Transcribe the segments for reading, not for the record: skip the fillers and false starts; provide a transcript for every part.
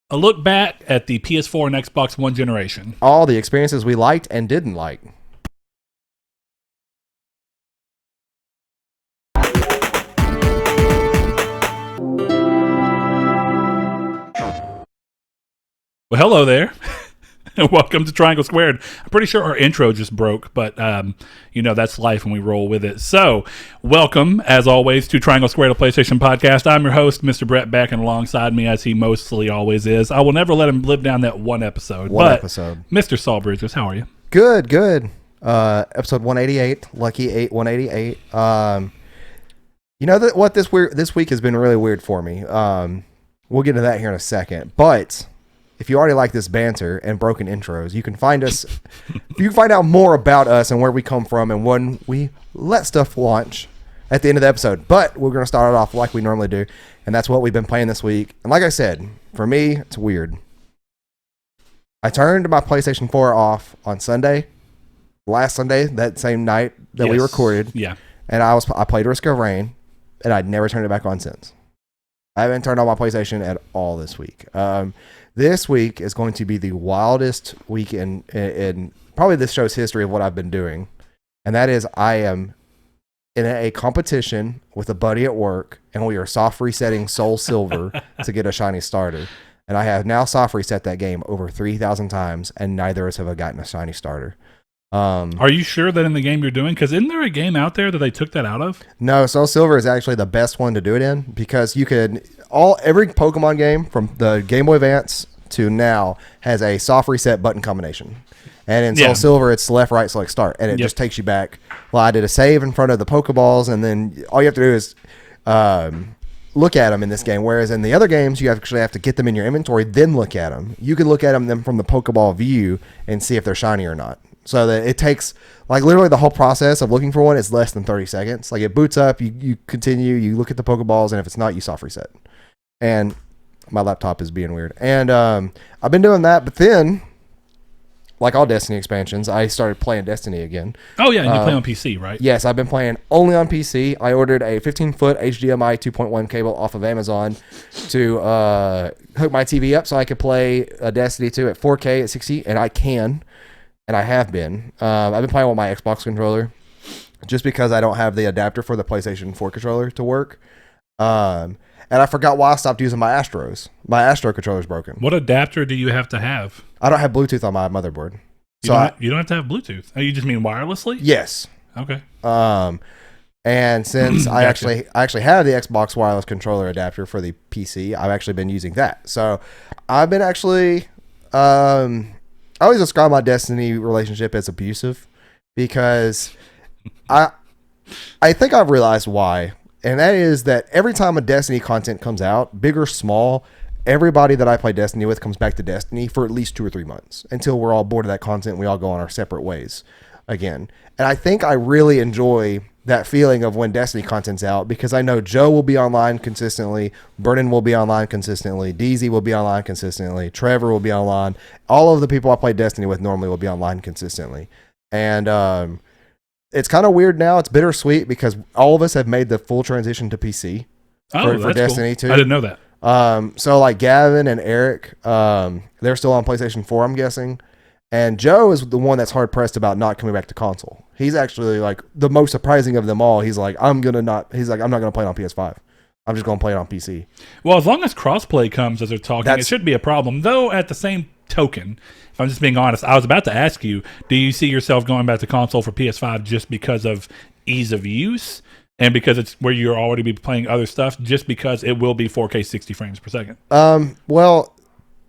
A look back at the PS4 and Xbox One generation. All the experiences we liked and didn't like. Well, hello there. And welcome to Triangle Squared. I'm pretty sure our intro just broke, but that's life when we roll with it. So, welcome, as always, to Triangle Squared, a PlayStation podcast. I'm your host, Mr. Brett, back and alongside me, as he mostly always is. I will never let him live down that one episode. Episode. Mr. Saul Bridges, how are you? Good. Episode 188, lucky 188. What this week has been really weird for me. We'll get into that here in a second, but if you already like this banter and broken intros, you can find us. You can find out more about us and where we come from and when we let stuff launch at the end of the episode. But we're going to start it off like we normally do, and that's what we've been playing this week. And like I said, for me, it's weird. I turned my PlayStation 4 off on Sunday, last Sunday, that same night that we recorded. Yeah. And I played Risk of Rain, and I'd never turned it back on since. I haven't turned on my PlayStation at all this week. This week is going to be the wildest week in probably this show's history of what I've been doing. And that is I am in a competition with a buddy at work, and we are soft resetting Soul Silver to get a shiny starter. And I have now soft reset that game over 3,000 times, and neither of us have gotten a shiny starter. Are you sure that in the game you're doing? Because isn't there a game out there that they took that out of? No, Soul Silver is actually the best one to do it in, because you could every Pokemon game from the Game Boy Advance to now has a soft reset button combination. And in Soul Silver, it's left, right, select, start, and it just takes you back. Well, I did a save in front of the Pokeballs, and then all you have to do is look at them in this game. Whereas in the other games, you actually have to get them in your inventory, then look at them. You can look at them from the Pokeball view and see if they're shiny or not. So that it takes, like, literally the whole process of looking for one is less than 30 seconds. Like, it boots up, you continue, you look at the Pokeballs, and if it's not, you soft reset. And my laptop is being weird. And I've been doing that, but then, like all Destiny expansions, I started playing Destiny again. Oh, yeah, and you play on PC, right? Yes, I've been playing only on PC. I ordered a 15-foot HDMI 2.1 cable off of Amazon to hook my TV up so I could play Destiny 2 at 4K at 60, and I can. And I have been. I've been playing with my Xbox controller just because I don't have the adapter for the PlayStation 4 controller to work. And I forgot why I stopped using my Astros. My Astro controller's broken. What adapter do you have to have? I don't have Bluetooth on my motherboard. You don't have to have Bluetooth. Oh, you just mean wirelessly? Yes. Okay. And since I actually have the Xbox wireless controller adapter for the PC, I've actually been using that. So I've been actually... I always describe my Destiny relationship as abusive because I think I've realized why. And that is that every time a Destiny content comes out, big or small, everybody that I play Destiny with comes back to Destiny for at least 2 or 3 months until we're all bored of that content and we all go on our separate ways again. And I think I really enjoy that feeling of when Destiny content's out because I know Joe will be online consistently, Brennan will be online consistently, DZ will be online consistently, Trevor will be online. All of the people I play Destiny with normally will be online consistently. And it's kind of weird now. It's bittersweet because all of us have made the full transition to PC for Destiny 2. I didn't know that. So like Gavin and Eric, they're still on PlayStation 4, I'm guessing. And Joe is the one that's hard pressed about not coming back to console. He's actually like the most surprising of them all. He's like, I'm not gonna play it on PS5. I'm just gonna play it on PC. Well, as long as crossplay comes as they're talking, it should be a problem. Though at the same token, if I'm just being honest, I was about to ask you, do you see yourself going back to console for PS5 just because of ease of use? And because it's where you're already be playing other stuff, just because it will be 4K 60 frames per second? Well,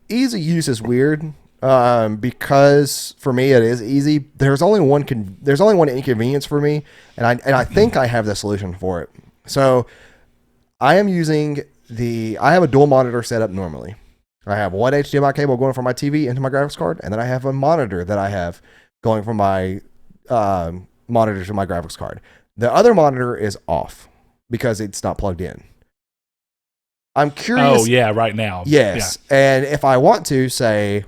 ease of use is weird. Because for me it is easy. There's only one inconvenience for me, and I think I have the solution for it. So I am using I have a dual monitor setup normally. I have one HDMI cable going from my TV into my graphics card, and then I have a monitor that I have going from my monitor to my graphics card. The other monitor is off because it's not plugged in. I'm curious. Oh yeah, right now. Yes, yeah. And if I want to say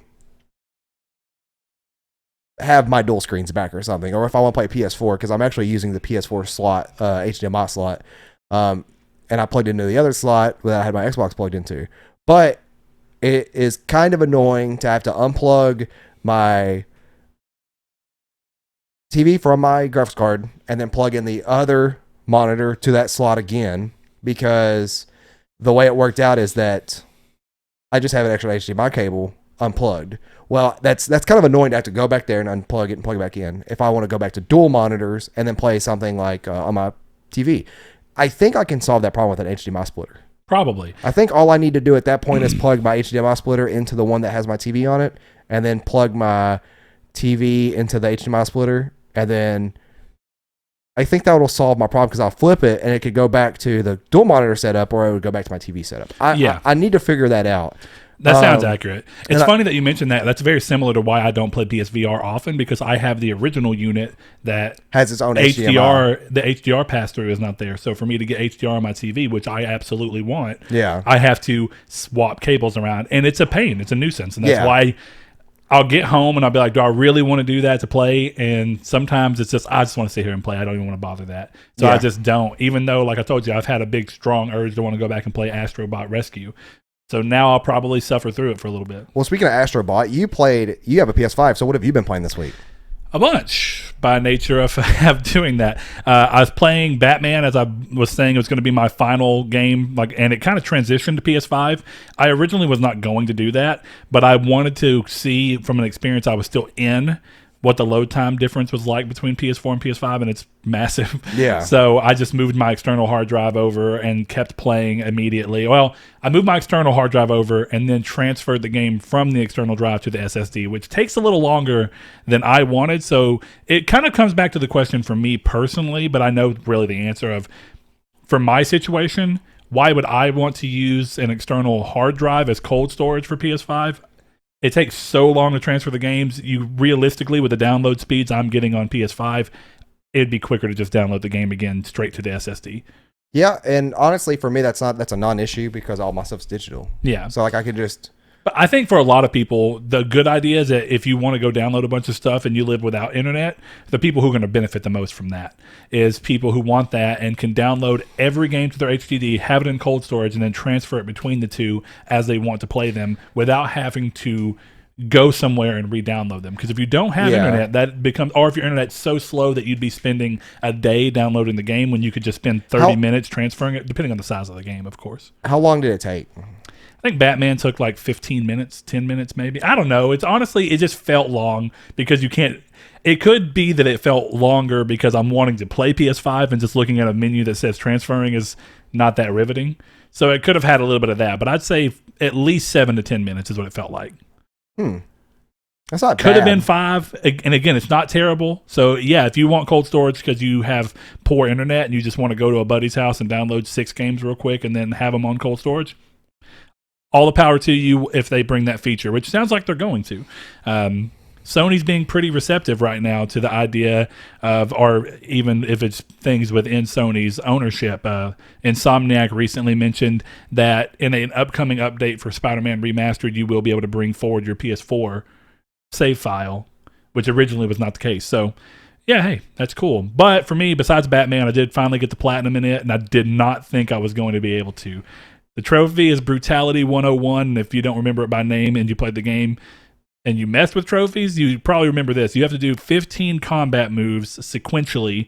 have my dual screens back or something, or if I want to play PS4 because I'm actually using the PS4 slot, HDMI slot, and I plugged into the other slot that I had my Xbox plugged into. But it is kind of annoying to have to unplug my TV from my graphics card and then plug in the other monitor to that slot again, because the way it worked out is that I just have an extra HDMI cable unplugged. Well, that's kind of annoying to have to go back there and unplug it and plug it back in if I want to go back to dual monitors and then play something like on my TV. I think I can solve that problem with an HDMI splitter. Probably. I think all I need to do at that point is plug my HDMI splitter into the one that has my TV on it, and then plug my TV into the HDMI splitter, and then I think that will solve my problem, because I'll flip it and it could go back to the dual monitor setup, or it would go back to my TV setup. I need to figure that out. That sounds accurate. It's funny that you mentioned that. That's very similar to why I don't play PSVR often, because I have the original unit that has its own HDR. The HDR pass-through is not there. So for me to get HDR on my TV, which I absolutely want, I have to swap cables around. And it's a pain. It's a nuisance. And that's why I'll get home and I'll be like, do I really want to do that to play? And sometimes it's just, I just want to sit here and play. I don't even want to bother that. So I just don't. Even though, like I told you, I've had a big, strong urge to want to go back and play Astrobot Rescue. So now I'll probably suffer through it for a little bit. Well, speaking of Astrobot, you have a PS5. So what have you been playing this week? A bunch, by nature of doing that. I was playing Batman, as I was saying. It was going to be my final game, and it kind of transitioned to PS5. I originally was not going to do that, but I wanted to see from an experience I was still in what the load time difference was like between PS4 and PS5, and it's massive. Yeah. So I just moved my external hard drive over and kept playing immediately. Well, I moved my external hard drive over and then transferred the game from the external drive to the SSD, which takes a little longer than I wanted. So it kind of comes back to the question for me personally, but I know really the answer of, for my situation, why would I want to use an external hard drive as cold storage for PS5? It takes so long to transfer the games. You realistically, with the download speeds I'm getting on PS5, it'd be quicker to just download the game again straight to the SSD. Yeah, and honestly, for me, that's a non-issue, because all my stuff's digital. Yeah. So I could just. But I think for a lot of people, the good idea is that if you want to go download a bunch of stuff and you live without internet, the people who are going to benefit the most from that is people who want that and can download every game to their HDD, have it in cold storage, and then transfer it between the two as they want to play them without having to go somewhere and re-download them. Because if you don't have internet, that becomes, or if your internet's so slow that you'd be spending a day downloading the game when you could just spend 30 minutes transferring it, depending on the size of the game, of course. How long did it take? I think Batman took like 15 minutes, 10 minutes maybe. I don't know. It's honestly, it just felt long because you can't. It could be that it felt longer because I'm wanting to play PS5 and just looking at a menu that says transferring is not that riveting. So it could have had a little bit of that, but I'd say at least 7 to 10 minutes is what it felt like. That's not bad. Could have been 5. And again, it's not terrible. So yeah, if you want cold storage because you have poor internet and you just want to go to a buddy's house and download 6 games real quick and then have them on cold storage, all the power to you if they bring that feature, which sounds like they're going to. Sony's being pretty receptive right now to the idea of, or even if it's things within Sony's ownership. Insomniac recently mentioned that in an upcoming update for Spider-Man Remastered, you will be able to bring forward your PS4 save file, which originally was not the case. So yeah, hey, that's cool. But for me, besides Batman, I did finally get the platinum in it, and I did not think I was going to be able to. The trophy is Brutality 101, and if you don't remember it by name and you played the game and you messed with trophies, you probably remember this. You have to do 15 combat moves sequentially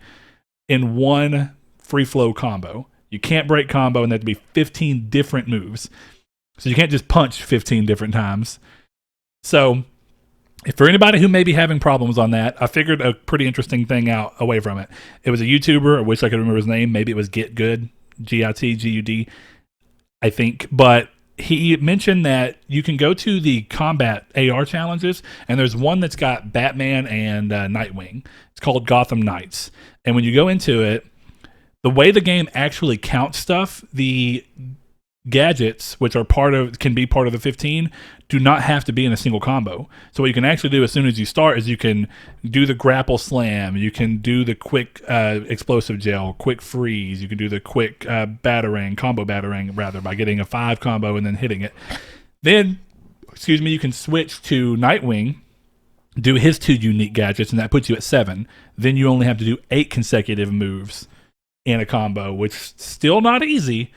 in one free flow combo. You can't break combo, and there have to be 15 different moves. So you can't just punch 15 different times. So if for anybody who may be having problems on that, I figured a pretty interesting thing out away from it. It was a YouTuber. I wish I could remember his name. Maybe it was Get Good, Gitgud, I think. But he mentioned that you can go to the combat AR challenges, and there's one that's got Batman and Nightwing. It's called Gotham Knights. And when you go into it, the way the game actually counts stuff, the gadgets, which are can be part of the 15, do not have to be in a single combo. So what you can actually do as soon as you start is you can do the grapple slam, you can do the quick explosive gel, quick freeze, you can do the quick combo battering rather, by getting a 5 combo and then hitting it. Then, you can switch to Nightwing, do his 2 unique gadgets, and that puts you at 7. Then you only have to do 8 consecutive moves in a combo, which is still not easy.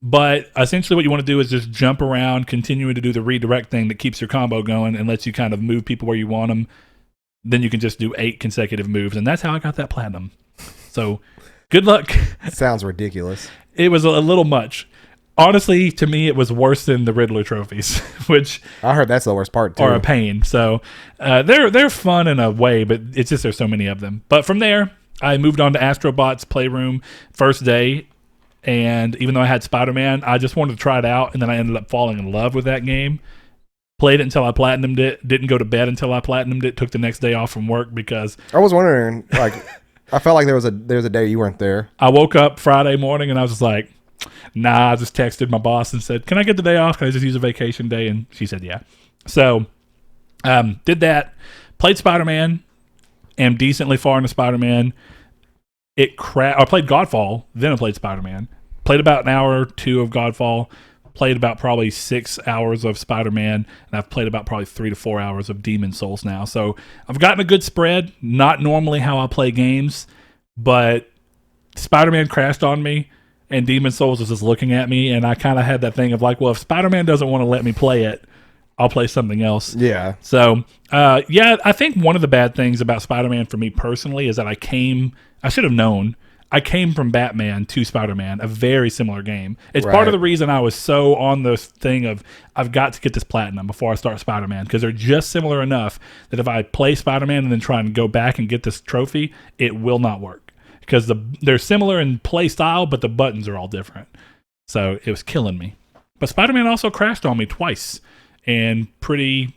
But essentially what you want to do is just jump around, continuing to do the redirect thing that keeps your combo going and lets you kind of move people where you want them. Then you can just do 8 consecutive moves. And that's how I got that platinum. So good luck. Sounds ridiculous. It was a little much. Honestly, to me, it was worse than the Riddler trophies, which I heard that's the worst part too. are a pain. So they're fun in a way, but it's just there's so many of them. But from there, I moved on to Astrobot's Playroom first day. And even though I had Spider-Man, I just wanted to try it out. And then I ended up falling in love with that game. Played it until I platinumed it. Didn't go to bed until I platinumed it. Took the next day off from work because I was wondering, like, I felt like there was a day you weren't there. I woke up Friday morning and I was just like, nah, I just texted my boss and said, can I get the day off? Can I just use a vacation day? And she said, yeah. So did that. Played Spider-Man. Am decently far into Spider-Man. I played Godfall, then I played Spider-Man. Played about an hour or 2 of Godfall. Played about probably 6 hours of Spider-Man. And I've played about probably 3 to 4 hours of Demon Souls now. So I've gotten a good spread. Not normally how I play games, but Spider-Man crashed on me. And Demon Souls was just looking at me, and I kind of had that thing of like, well, if Spider-Man doesn't want to let me play it, I'll play something else. Yeah. So, I think one of the bad things about Spider-Man for me personally is that I should have known, I came from Batman to Spider-Man, a very similar game. It's part of the reason I was so on this thing of, I've got to get this platinum before I start Spider-Man, because they're just similar enough that if I play Spider-Man and then try and go back and get this trophy, it will not work. Because they're similar in play style, but the buttons are all different. So it was killing me. But Spider-Man also crashed on me twice. And the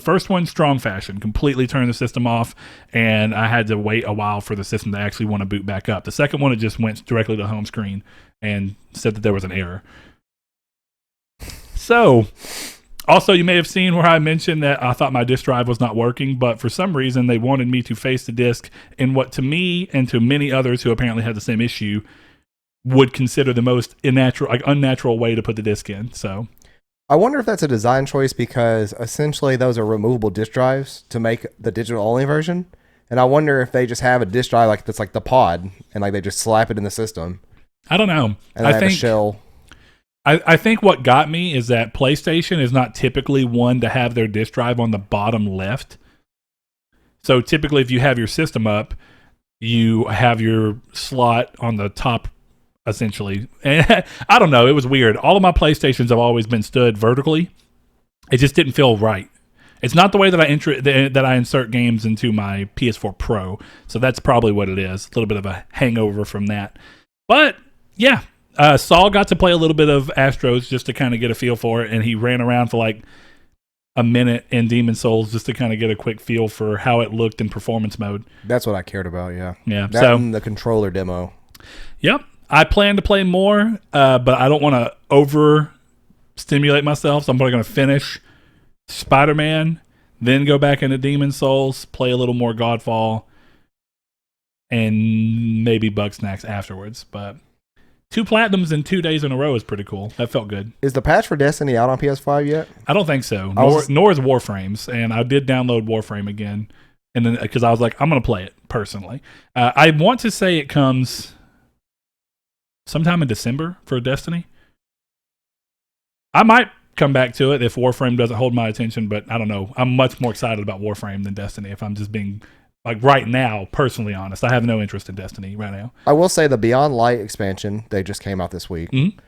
first one, strong fashion, completely turned the system off. And I had to wait a while for the system to actually want to boot back up. The second one, it just went directly to the home screen and said that there was an error. So, also, you may have seen where I mentioned that I thought my disk drive was not working, but for some reason they wanted me to face the disk in what to me and to many others who apparently had the same issue would consider the most unnatural way to put the disk in. So I wonder if that's a design choice because essentially those are removable disk drives to make the digital only version. And I wonder if they just have a disk drive that's like the pod and like they just slap it in the system. I don't know. And I think a shell. I think what got me is that PlayStation is not typically one to have their disk drive on the bottom left. So typically if you have your system up, you have your slot on the top, essentially. And I don't know. It was weird. All of my PlayStations have always been stood vertically. It just didn't feel right. It's not the way that I insert games into my PS4 Pro. So that's probably what it is. A little bit of a hangover from that. But yeah. Saul got to play a little bit of Astros just to kind of get a feel for it, and he ran around for like a minute in Demon Souls just to kind of get a quick feel for how it looked in performance mode. That's what I cared about, yeah. Yeah. That and the controller demo. Yep. I plan to play more, but I don't want to overstimulate myself, so I'm probably going to finish Spider-Man, then go back into Demon Souls, play a little more Godfall, and maybe Bugsnax afterwards, but 2 platinums in 2 days in a row is pretty cool. That felt good. Is the patch for Destiny out on PS5 yet? I don't think so. Nor is Warframes. And I did download Warframe again, and then because I was like, I'm going to play it personally. I want to say it comes sometime in December for Destiny. I might come back to it if Warframe doesn't hold my attention, but I don't know. I'm much more excited about Warframe than Destiny if I'm just being... like right now, personally honest, I have no interest in Destiny right now. I will say the Beyond Light expansion, they just came out this week. Mm-hmm.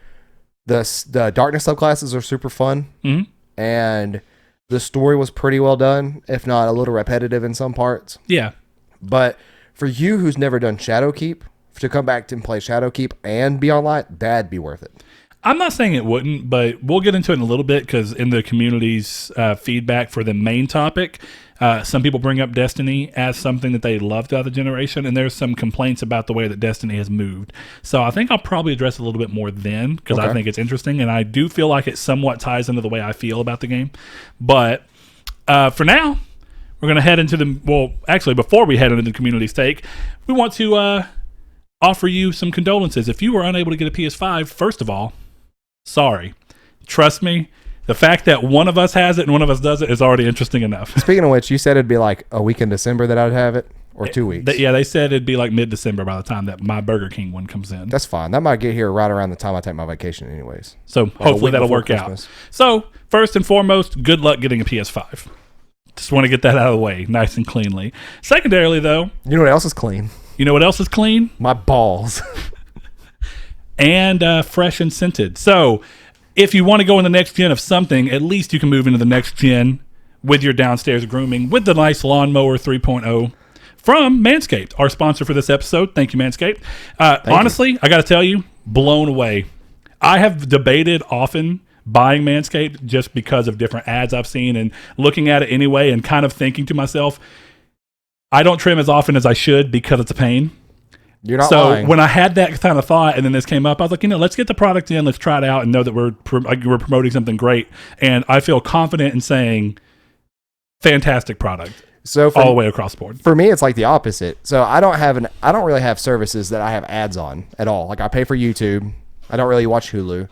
The Darkness subclasses are super fun. Mm-hmm. And the story was pretty well done, if not a little repetitive in some parts. Yeah. But for you who's never done Shadowkeep, to come back and play Shadowkeep and Beyond Light, that'd be worth it. I'm not saying it wouldn't, but we'll get into it in a little bit because in the community's feedback for the main topic, some people bring up Destiny as something that they loved out of the generation, and there's some complaints about the way that Destiny has moved. So I think I'll probably address it a little bit more then because I think it's interesting, and I do feel like it somewhat ties into the way I feel about the game. But for now, we're going to head into before we head into the community's take, we want to offer you some condolences. If you were unable to get a PS5, first of all, sorry. Trust me, the fact that one of us has it and one of us doesn't is already interesting enough. Speaking of which, you said it'd be like a week in December that I'd have it. or 2 weeks? They said it'd be like mid-December by the time that my Burger King one comes in. That's fine. That might get here right around the time I take my vacation anyways. So Like hopefully that'll work out. So first and foremost, good luck getting a PS5. Just want to get that out of the way nice and cleanly. Secondarily, though. You know what else is clean? You know what else is clean? My balls. And fresh and scented. So if you want to go in the next gen of something, at least you can move into the next gen with your downstairs grooming with the nice Lawnmower 3.0 from Manscaped, our sponsor for this episode. Thank you, Manscaped. Honestly, I got to tell you, blown away. I have debated often buying Manscaped just because of different ads I've seen and looking at it anyway and kind of thinking to myself, I don't trim as often as I should because it's a pain. You're not so lying. When I had that kind of thought and then this came up, I was like, let's get the product in, let's try it out and know that we're promoting something great. And I feel confident in saying fantastic product. So all the way across the board. For me, it's like the opposite. So I don't really have services that I have ads on at all. Like I pay for YouTube. I don't really watch Hulu.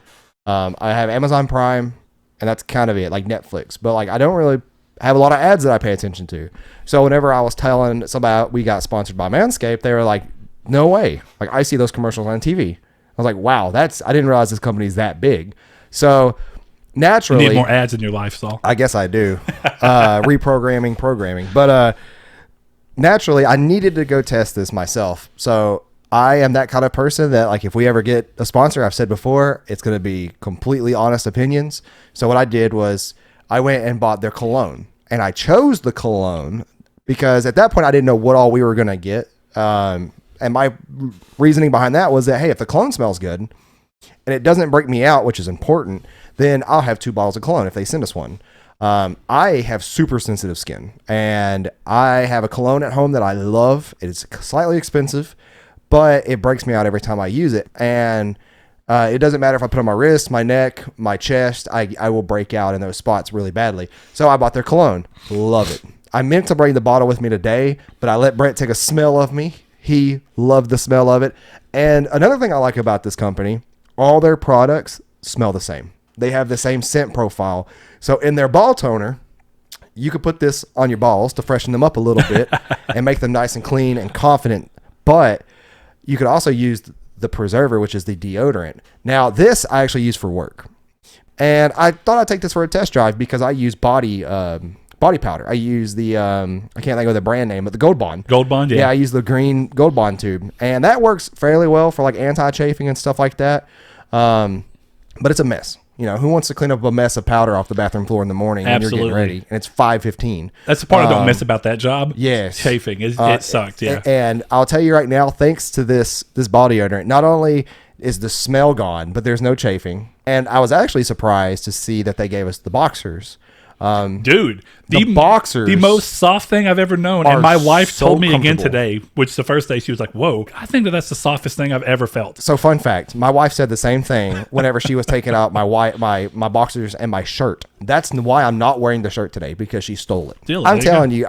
I have Amazon Prime, and that's kind of it, like Netflix. But like I don't really have a lot of ads that I pay attention to. So whenever I was telling somebody we got sponsored by Manscaped, they were like, "No way!" Like I see those commercials on TV. I was like, "Wow, I didn't realize this company's that big." So naturally, you need more ads in your life, Saul. I guess I do. Programming. But naturally, I needed to go test this myself. So I am that kind of person that, like, if we ever get a sponsor, I've said before, it's going to be completely honest opinions. So what I did was I went and bought their cologne. And I chose the cologne because at that point, I didn't know what all we were going to get. And my reasoning behind that was that, hey, if the cologne smells good and it doesn't break me out, which is important, then I'll have 2 bottles of cologne if they send us one. I have super sensitive skin, and I have a cologne at home that I love. It's slightly expensive, but it breaks me out every time I use it. And it doesn't matter if I put it on my wrist, my neck, my chest, I will break out in those spots really badly. So I bought their cologne. Love it. I meant to bring the bottle with me today, but I let Brett take a smell of me. He loved the smell of it. And another thing I like about this company, all their products smell the same. They have the same scent profile. So in their ball toner, you could put this on your balls to freshen them up a little bit and make them nice and clean and confident. But you could also use the preserver, which is the deodorant. Now, this I actually use for work. And I thought I'd take this for a test drive because I use body powder. I use the, I can't think of the brand name, but the Gold Bond. Gold Bond, yeah. Yeah, I use the green Gold Bond tube. And that works fairly well for like anti-chafing and stuff like that. But it's a mess. You know, who wants to clean up a mess of powder off the bathroom floor in the morning when you're getting ready? And it's 5:15. That's the part I don't miss about that job. Yes. Chafing. It sucked, yeah. And I'll tell you right now, thanks to this body odorant, not only is the smell gone, but there's no chafing. And I was actually surprised to see that they gave us the boxers. Dude, the boxers, the most soft thing I've ever known. And my wife so told me again today, which the first day she was like, "Whoa, I think that's the softest thing I've ever felt." So fun fact, my wife said the same thing whenever she was taking out my boxers and my shirt. That's why I'm not wearing the shirt today, because she stole it. I'm telling you,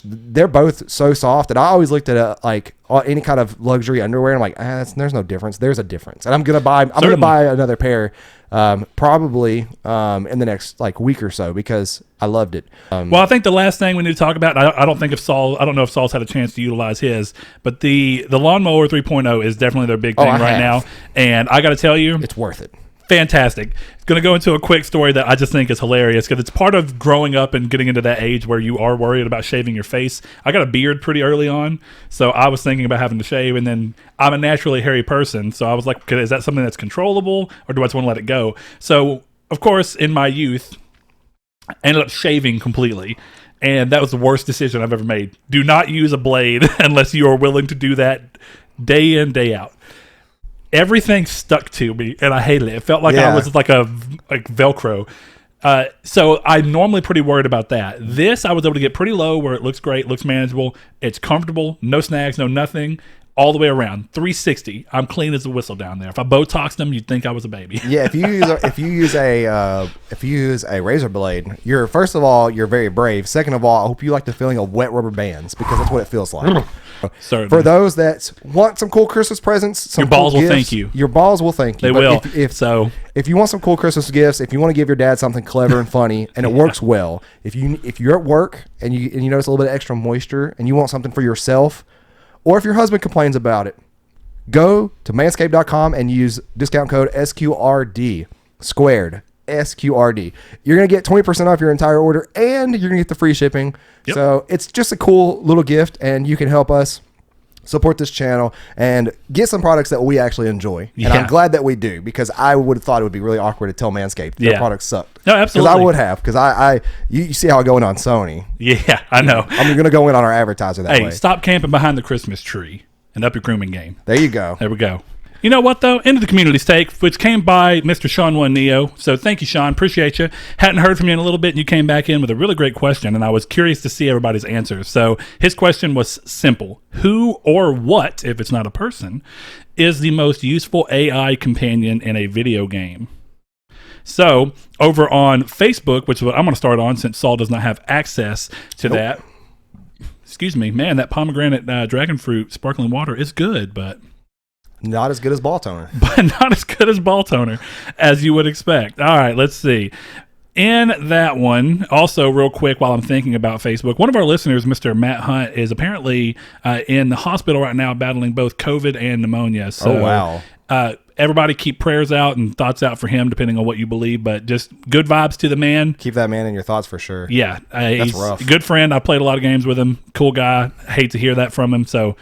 they're both so soft, and I always looked at like any kind of luxury underwear, and I'm like, there's no difference. There's a difference, and I'm gonna buy another pair. Probably in the next like week or so, because I loved it. Well, I think the last thing we need to talk about, I don't know if Saul's had a chance to utilize his, but the Lawnmower 3.0 is definitely their big thing now. And I got to tell you, it's worth it. Fantastic. Going to go into a quick story that I just think is hilarious because it's part of growing up and getting into that age where you are worried about shaving your face. I got a beard pretty early on, so I was thinking about having to shave, and then I'm a naturally hairy person, so I was like, okay, is that something that's controllable, or do I just want to let it go? So, of course, in my youth, I ended up shaving completely, and that was the worst decision I've ever made. Do not use a blade unless you are willing to do that day in, day out. Everything stuck to me, and I hated it. It felt like I was like Velcro. So I'm normally pretty worried about that. This, I was able to get pretty low where it looks great, looks manageable. It's comfortable, no snags, no nothing, all the way around. 360. I'm clean as a whistle down there. If I Botoxed them, you'd think I was a baby. Yeah, if you use a razor blade, you're very brave. Second of all, I hope you like the feeling of wet rubber bands, because that's what it feels like. Certainly. For those that want some cool Christmas presents, some Your balls cool will gifts, thank you. Your balls will thank you. They But will. If you want some cool Christmas gifts, if you want to give your dad something clever and funny, and it works well, if you're at work and you notice a little bit of extra moisture and you want something for yourself, or if your husband complains about it, go to manscaped.com and use discount code SQRD squared. SQRD. You're going to get 20% off your entire order, and you're going to get the free shipping. Yep. So it's just a cool little gift, and you can help us support this channel and get some products that we actually enjoy. Yeah. And I'm glad that we do, because I would have thought it would be really awkward to tell Manscaped their products sucked. No, absolutely. Because I would have, because you see how I go in on Sony. Yeah, I know. I'm going to go in on our advertiser that way. Hey, stop camping behind the Christmas tree and up your grooming game. There you go. There we go. You know what, though? Into the community stake, which came by Mr. Sean One Neo. So thank you, Sean. Appreciate you. Hadn't heard from you in a little bit, and you came back in with a really great question, and I was curious to see everybody's answers. So his question was simple. Who or what, if it's not a person, is the most useful AI companion in a video game? So over on Facebook, which is what I'm going to start on since Saul does not have access to that. Excuse me. Man, that pomegranate dragon fruit sparkling water is good, but... Not as good as ball toner. But not as good as ball toner, as you would expect. All right, let's see. In that one, also real quick while I'm thinking about Facebook, one of our listeners, Mr. Matt Hunt, is apparently in the hospital right now battling both COVID and pneumonia. So, wow. Everybody keep prayers out and thoughts out for him, depending on what you believe. But just good vibes to the man. Keep that man in your thoughts for sure. Yeah. That's he's rough. a good friend. I played a lot of games with him. Cool guy. Hate to hear that from him. So,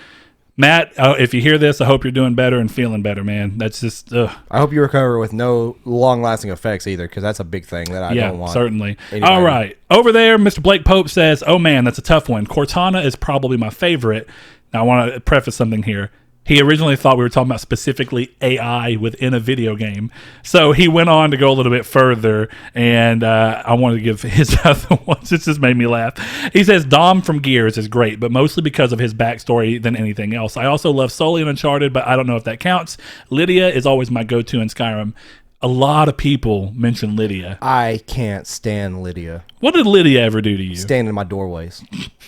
Matt, if you hear this, I hope you're doing better and feeling better, man. That's just, I hope you recover with no long-lasting effects either, because that's a big thing that I don't want. Yeah, certainly. Anybody. All right. Over there, Mr. Blake Pope says, oh, man, that's a tough one. Cortana is probably my favorite. Now, I want to preface something here. He originally thought we were talking about specifically AI within a video game. So he went on to go a little bit further, and I wanted to give his other ones. It just made me laugh. He says Dom from Gears is great, but mostly because of his backstory than anything else. I also love Sully and Uncharted, but I don't know if that counts. Lydia is always my go-to in Skyrim. A lot of people mention Lydia. I can't stand Lydia. What did Lydia ever do to you? Stand in my doorways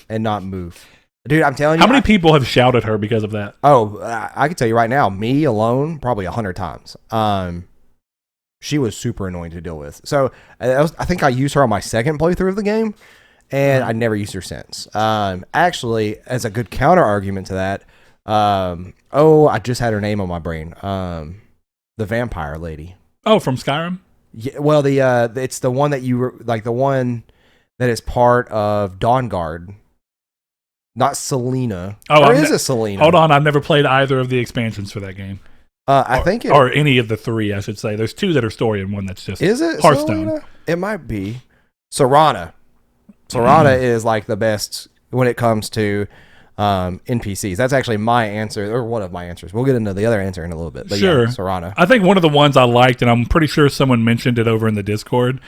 and not move. Dude, I'm telling you. How many people have shouted her because of that? Oh, I can tell you right now, me alone, probably 100 times. She was super annoying to deal with. So I think I used her on my second playthrough of the game, and I never used her since. Actually, as a good counter argument to that, I just had her name on my brain. The vampire lady. Oh, from Skyrim? Yeah, well, it's the one that you were like the one that is part of Dawnguard. Not Selena. Oh, or is it Selena? Hold on, I've never played either of the expansions for that game. I think or any of the three, I should say. There's two that are story and one that's just is it Hearthstone. Selena? It might be Serana. Serana is like the best when it comes to NPCs. That's actually my answer, or one of my answers. We'll get into the other answer in a little bit. But sure, yeah, Serana. I think one of the ones I liked, and I'm pretty sure someone mentioned it over in the Discord.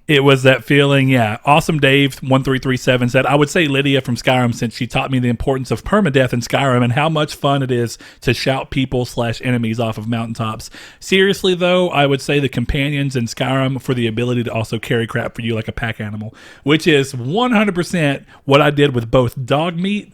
It was that feeling, yeah. Awesome Dave 1337 said, I would say Lydia from Skyrim, since she taught me the importance of permadeath in Skyrim and how much fun it is to shout people/enemies off of mountaintops. Seriously, though, I would say the companions in Skyrim for the ability to also carry crap for you like a pack animal, which is 100% what I did with both dog meat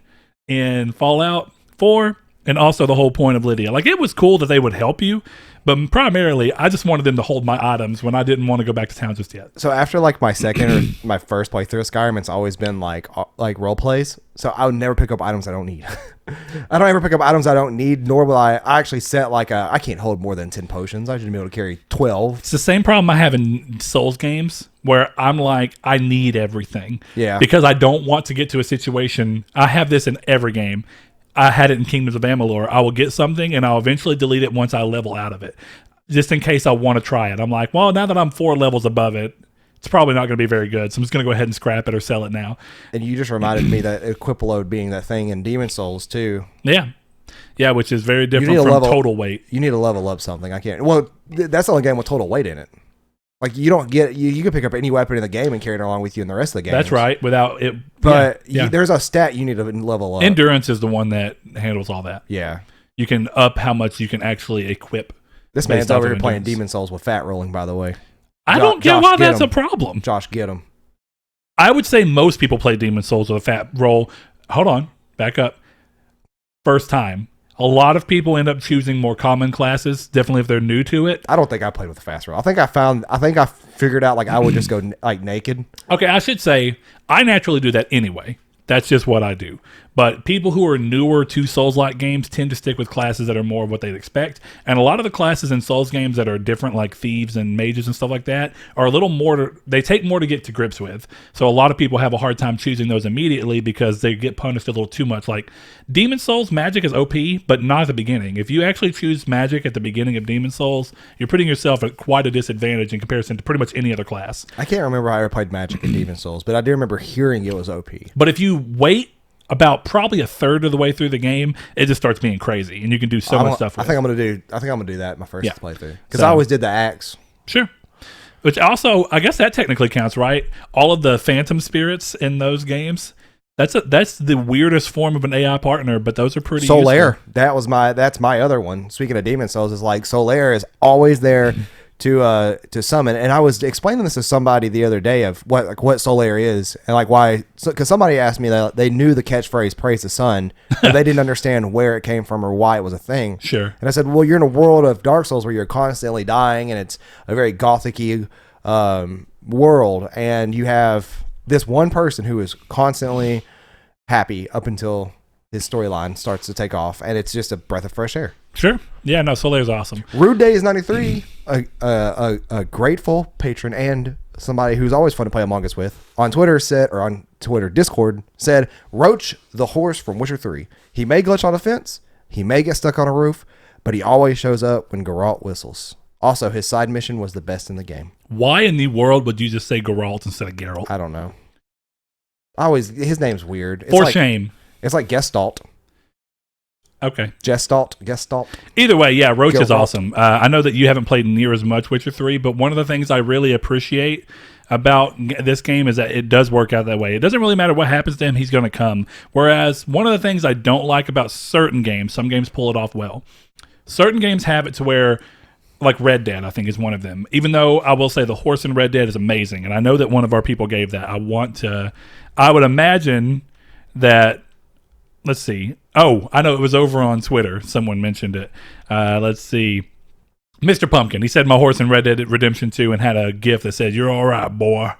in Fallout 4 and also the whole point of Lydia. Like, it was cool that they would help you, but primarily, I just wanted them to hold my items when I didn't want to go back to town just yet. So after like my second or my first playthrough of Skyrim, it's always been like role plays. So I would never pick up items I don't need. I don't ever pick up items I don't need, nor will I actually set like I can't hold more than 10 potions. I should be able to carry 12. It's the same problem I have in Souls games where I'm like, I need everything. Yeah. Because I don't want to get to a situation. I have this in every game. I had it in Kingdoms of Amalur. I will get something and I'll eventually delete it once I level out of it, just in case I want to try it. I'm like, well, now that I'm 4 levels above it, it's probably not going to be very good. So I'm just going to go ahead and scrap it or sell it now. And you just reminded me that equip load being that thing in Demon Souls too. Yeah. Yeah, which is very different from total weight. You need to level up something. I can't. Well, that's the only game with total weight in it. Like, you don't get you can pick up any weapon in the game and carry it along with you in the rest of the game. That's right. Without it, but there's a stat you need to level up. Endurance is the one that handles all that. Yeah, you can up how much you can actually equip. This man's over here playing Demon Souls with fat rolling. By the way, I don't get why that's a problem. Josh, get him. I would say most people play Demon Souls with a fat roll. Hold on, back up. first time. A lot of people end up choosing more common classes, definitely if they're new to it. I don't think I played with the fast roll. I think I figured out like I would just go like naked. Okay, I should say I naturally do that anyway. That's just what I do. But people who are newer to Souls-like games tend to stick with classes that are more of what they'd expect. And a lot of the classes in Souls games that are different, like thieves and mages and stuff like that, are a little more, they take more to get to grips with. So a lot of people have a hard time choosing those immediately because they get punished a little too much. Like Demon Souls, magic is OP, but not at the beginning. If you actually choose magic at the beginning of Demon Souls, you're putting yourself at quite a disadvantage in comparison to pretty much any other class. I can't remember how I ever played magic in Demon Souls, but I do remember hearing it was OP. But if you wait about probably a third of the way through the game, it just starts being crazy, and you can do so much stuff with I think I'm gonna do that my first playthrough because So- I always did the axe. Sure. Which also, I guess that technically counts, right? All of the phantom spirits in those games, that's the weirdest form of an AI partner, but those are pretty Solaire. useful. That's my other one. Speaking of Demon Souls, is like Solaire is always there to summon. And I was explaining this to somebody the other day of what Solaire is and like why, because somebody asked me that they knew the catchphrase "Praise the Sun," but they didn't understand where it came from or why it was a thing. Sure. And I said, well, you're in a world of Dark Souls where you're constantly dying, and it's a very gothic-y world, and you have this one person who is constantly happy up until his storyline starts to take off, and it's just a breath of fresh air. Sure. Yeah, no, Solaire's awesome. Rude Day is 93, a grateful patron and somebody who's always fun to play Among Us with. On Twitter Discord said, Roach the horse from Witcher 3. He may glitch on a fence, he may get stuck on a roof, but he always shows up when Geralt whistles. Also, his side mission was the best in the game. Why in the world would you just say Geralt instead of Geralt? I don't know. His name's weird. It's For shame. It's like Gestalt. Okay. Gestalt. Either way, yeah, Roach is Geralt. awesome. I know that you haven't played near as much Witcher 3, but one of the things I really appreciate about this game is that it does work out that way. It doesn't really matter what happens to him, he's going to come. Whereas one of the things I don't like about certain games, some games pull it off well. Certain games have it to where, like Red Dead, I think is one of them. Even though I will say the horse in Red Dead is amazing, and I know that one of our people gave that. I would imagine that, let's see. Oh, I know it was over on Twitter. Someone mentioned it. Let's see. Mr. Pumpkin. He said my horse in Red Dead Redemption 2 and had a gif that said, "You're all right, boy."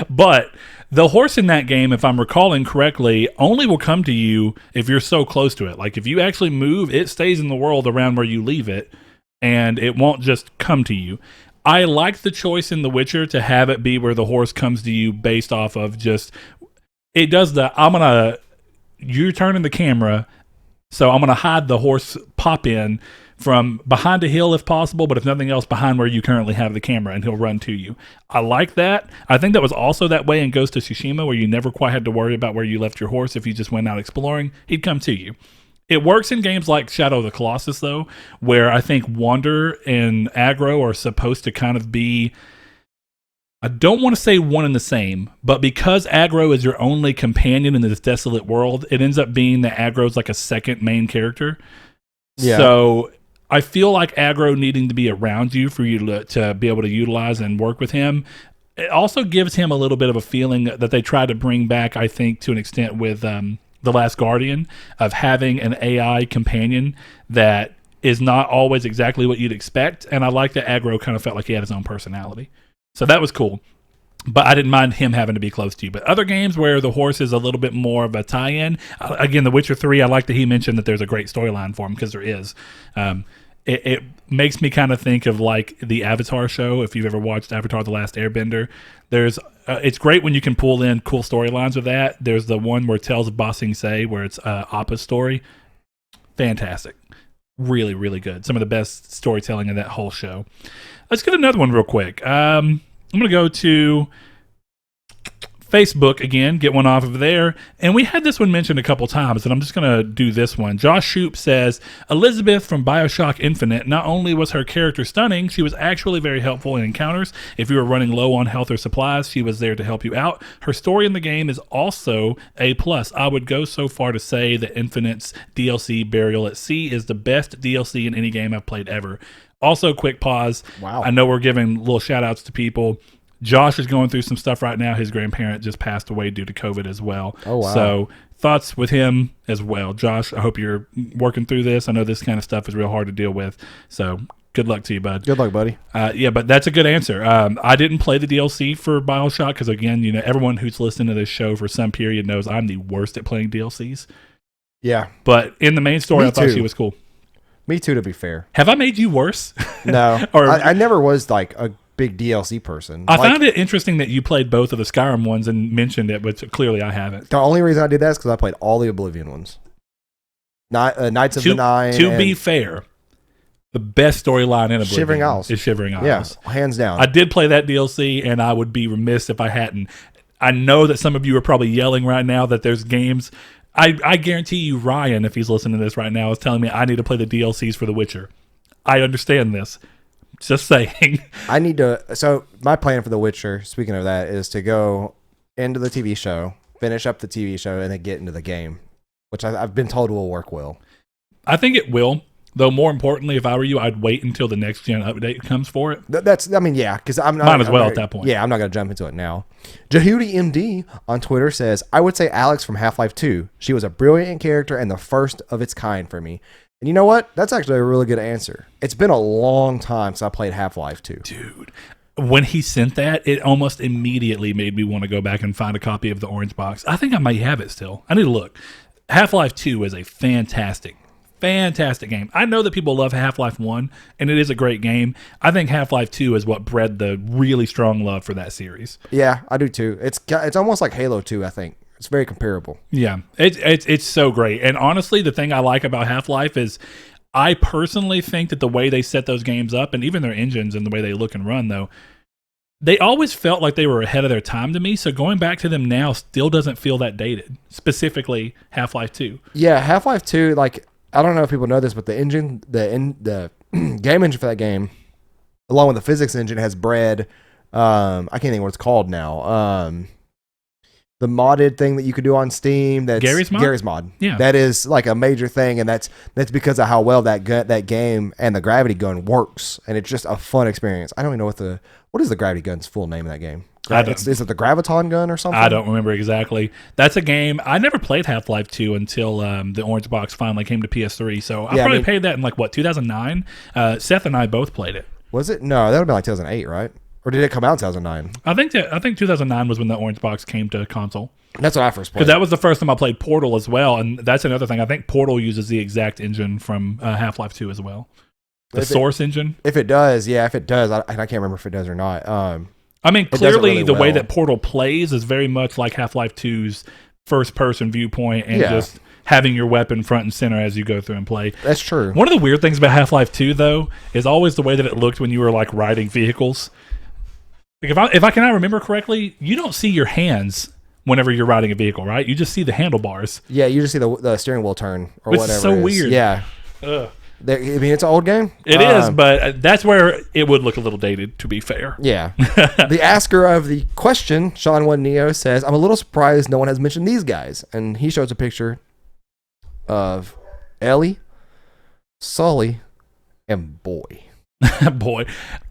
But the horse in that game, if I'm recalling correctly, only will come to you if you're so close to it. Like if you actually move, it stays in the world around where you leave it, and it won't just come to you. I like the choice in The Witcher to have it be where the horse comes to you based off of just, it does you're turning the camera, so I'm going to hide the horse pop in from behind a hill if possible, but if nothing else, behind where you currently have the camera, and he'll run to you. I like that. I think that was also that way in Ghost of Tsushima, where you never quite had to worry about where you left your horse. If you just went out exploring, he'd come to you. It works in games like Shadow of the Colossus, though, where I think Wander and Aggro are supposed to kind of be, I don't want to say one and the same, but because Aggro is your only companion in this desolate world, it ends up being that Aggro is like a second main character. Yeah. So I feel like Aggro needing to be around you for you to be able to utilize and work with him. It also gives him a little bit of a feeling that they try to bring back, I think, to an extent with The Last Guardian, of having an AI companion that is not always exactly what you'd expect. And I like that Aggro kind of felt like he had his own personality. So that was cool. But I didn't mind him having to be close to you. But other games where the horse is a little bit more of a tie-in, again, The Witcher 3, I like that he mentioned that there's a great storyline for him, because there is. It makes me kind of think of like the Avatar show. If you've ever watched Avatar: The Last Airbender, it's great when you can pull in cool storylines with that. There's the one where Tales of Ba Sing Se, where it's Appa's story. Fantastic. Really, really good. Some of the best storytelling in that whole show. Let's get another one real quick. I'm going to go to Facebook again, get one off of there. And we had this one mentioned a couple times, and I'm just going to do this one. Josh Shoop says, Elizabeth from Bioshock Infinite, not only was her character stunning, she was actually very helpful in encounters. If you were running low on health or supplies, she was there to help you out. Her story in the game is also A+. I would go so far to say that Infinite's DLC Burial at Sea is the best DLC in any game I've played ever. Also, quick pause. Wow. I know we're giving little shout outs to people. Josh is going through some stuff right now. His grandparent just passed away due to COVID as well. Oh, wow. So thoughts with him as well. Josh, I hope you're working through this. I know this kind of stuff is real hard to deal with. So good luck to you, bud. Good luck, buddy. Yeah, but that's a good answer. I didn't play the DLC for Bioshock because, again, everyone who's listened to this show for some period knows I'm the worst at playing DLCs. Yeah. But in the main story, Me I thought too. she was cool. Me too, to be fair. Have I made you worse? No. Or I never was like a big DLC person. I found it interesting that you played both of the Skyrim ones and mentioned it, but clearly I haven't. The only reason I did that is because I played all the Oblivion ones. Knights of the Nine. To be fair, the best storyline in Oblivion Shivering Isles. is Shivering Isles. Yeah, hands down. I did play that DLC, and I would be remiss if I hadn't. I know that some of you are probably yelling right now that there's games. I guarantee you Ryan, if he's listening to this right now, is telling me I need to play the DLCs for The Witcher. I understand this. Just saying. I need to. So my plan for The Witcher, speaking of that, is to go into the TV show, finish up the TV show, and then get into the game, which I've been told will work well. I think it will. Though more importantly, if I were you, I'd wait until the next gen update comes for it. Yeah, because I'm not. Might as well at that point. Yeah, I'm not going to jump into it now. Jehudi MD on Twitter says, I would say Alex from Half-Life 2. She was a brilliant character and the first of its kind for me. And you know what? That's actually a really good answer. It's been a long time since I played Half-Life 2. Dude, when he sent that, it almost immediately made me want to go back and find a copy of the orange box. I think I might have it still. I need to look. Half-Life 2 is a fantastic game. I know that people love Half-Life 1, and it is a great game. I think Half-Life 2 is what bred the really strong love for that series. Yeah, I do too. It's almost like Halo 2, I think. It's very comparable. Yeah, it's so great. And honestly, the thing I like about Half-Life is I personally think that the way they set those games up, and even their engines and the way they look and run, though, they always felt like they were ahead of their time to me. So going back to them now still doesn't feel that dated, specifically Half-Life 2. Yeah, Half-Life 2, like, I don't know if people know this, but the game engine for that game, along with the physics engine, has bred, I can't think what it's called now. The modded thing that you could do on Steam. That's Gary's Mod? Yeah. That is like a major thing, and that's because of how well that game and the gravity gun works, and it's just a fun experience. I don't even know what is the gravity gun's full name in that game? Is it the Graviton gun or something? I don't remember exactly. That's a game. I never played Half-Life 2 until the orange box finally came to PS3. So I probably played that in 2009? Seth and I both played it. Was it? No, that would have been like 2008, right? Or did it come out in 2009? I think 2009 was when the orange box came to console. That's when I first played. Because that was the first time I played Portal as well, and that's another thing. I think Portal uses the exact engine from Half-Life 2 as well. The Source engine. If it does, I can't remember if it does or not. I mean, clearly really the way well. that Portal plays is very much like Half-Life 2's first-person viewpoint and just having your weapon front and center as you go through and play. That's true. One of the weird things about Half-Life 2, though, is always the way that it looked when you were riding vehicles. Like if I cannot remember correctly, you don't see your hands whenever you're riding a vehicle, right? You just see the handlebars. Yeah, you just see the steering wheel turn or Which whatever. It's so weird. Yeah. Ugh. I mean, it's an old game. It is, but that's where it would look a little dated, to be fair. Yeah. The asker of the question, Sean One Neo, says, I'm a little surprised no one has mentioned these guys. And he shows a picture of Ellie, Sully, and Boy. Boy.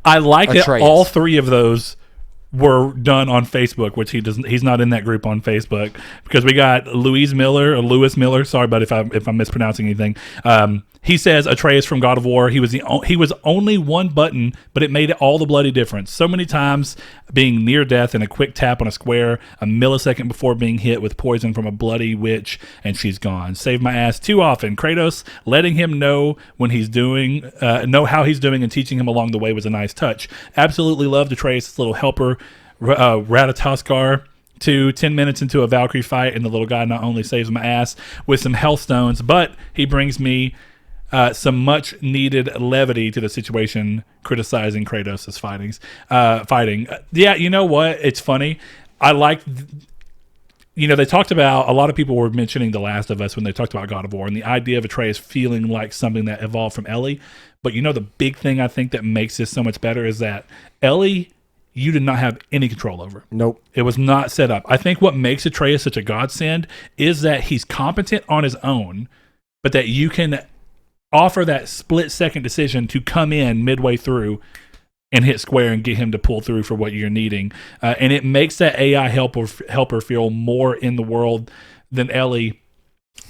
I like that all three of those were done on Facebook, which he's not in that group on Facebook, because we got Lewis Miller. Sorry, but if I'm mispronouncing anything. He says Atreus from God of War. He was only one button, but it made all the bloody difference. So many times being near death in a quick tap on a square, a millisecond before being hit with poison from a bloody witch, and she's gone. Saved my ass too often. Kratos letting him know when he's doing, know how he's doing, and teaching him along the way was a nice touch. Absolutely loved Atreus' little helper, Ratatoskar. 10 minutes into a Valkyrie fight, and the little guy not only saves my ass with some health stones, but he brings me some much needed levity to the situation, criticizing Kratos' fighting. Yeah, you know what? It's funny. I like, they talked about, a lot of people were mentioning The Last of Us when they talked about God of War, and the idea of Atreus feeling like something that evolved from Ellie. But the big thing I think that makes this so much better is that Ellie, you did not have any control over. Nope. It was not set up. I think what makes Atreus such a godsend is that he's competent on his own, but that you can offer that split-second decision to come in midway through and hit square and get him to pull through for what you're needing. And it makes that AI helper feel more in the world than Ellie.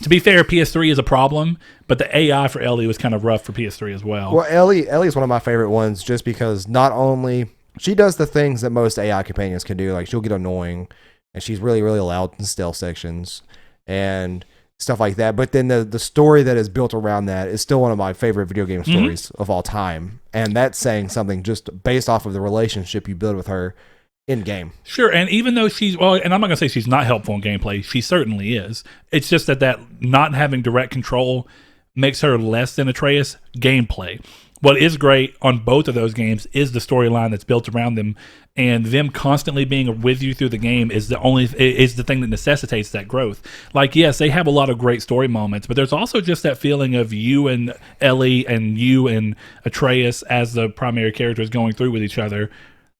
To be fair, PS3 is a problem, but the AI for Ellie was kind of rough for PS3 as well. Well, Ellie is one of my favorite ones just because not only she does the things that most AI companions can do, like she'll get annoying and she's really, really loud in stealth sections and stuff like that. But then the story that is built around that is still one of my favorite video game stories of all time. And that's saying something just based off of the relationship you build with her in game. Sure, and even though and I'm not going to say she's not helpful in gameplay, she certainly is. It's just that not having direct control makes her less than Atreus gameplay. What is great on both of those games is the storyline that's built around them, and them constantly being with you through the game is the thing that necessitates that growth. Like, yes, they have a lot of great story moments, but there's also just that feeling of you and Ellie and you and Atreus as the primary characters going through with each other,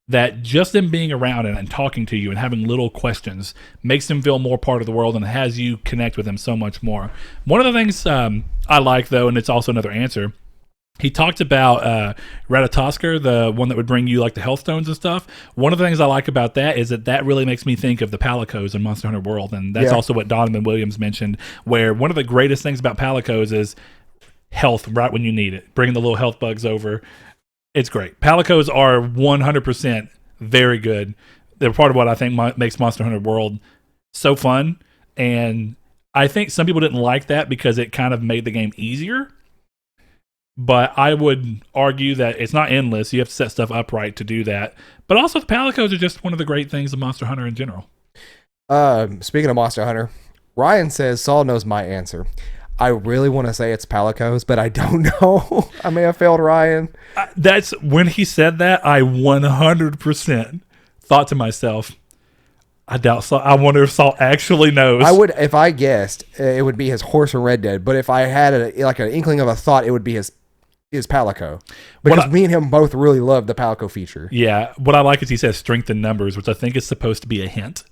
that just them being around and talking to you and having little questions makes them feel more part of the world and has you connect with them so much more. One of the things I like, though, and it's also another answer, he talked about Ratatoskr, the one that would bring you like the health stones and stuff. One of the things I like about that is that really makes me think of the Palicos in Monster Hunter World, and that's also what Donovan Williams mentioned, where one of the greatest things about Palicos is health right when you need it, bringing the little health bugs over. It's great. Palicos are 100% very good. They're part of what I think makes Monster Hunter World so fun. And I think some people didn't like that because it kind of made the game easier. But I would argue that it's not endless. You have to set stuff up right to do that. But also the Palicos are just one of the great things of Monster Hunter in general. Speaking of Monster Hunter, Ryan says Saul knows my answer. I really want to say it's Palicos, but I don't know. I may have failed Ryan. That's when he said that, I 100% thought to myself, I doubt Saul. I wonder if Saul actually knows. I would, if I guessed, it would be his horse in Red Dead. But if I had an inkling of a thought, it would be his Palico, because me and him both really love the Palico feature. Yeah, what I like is he says strength in numbers, which I think is supposed to be a hint.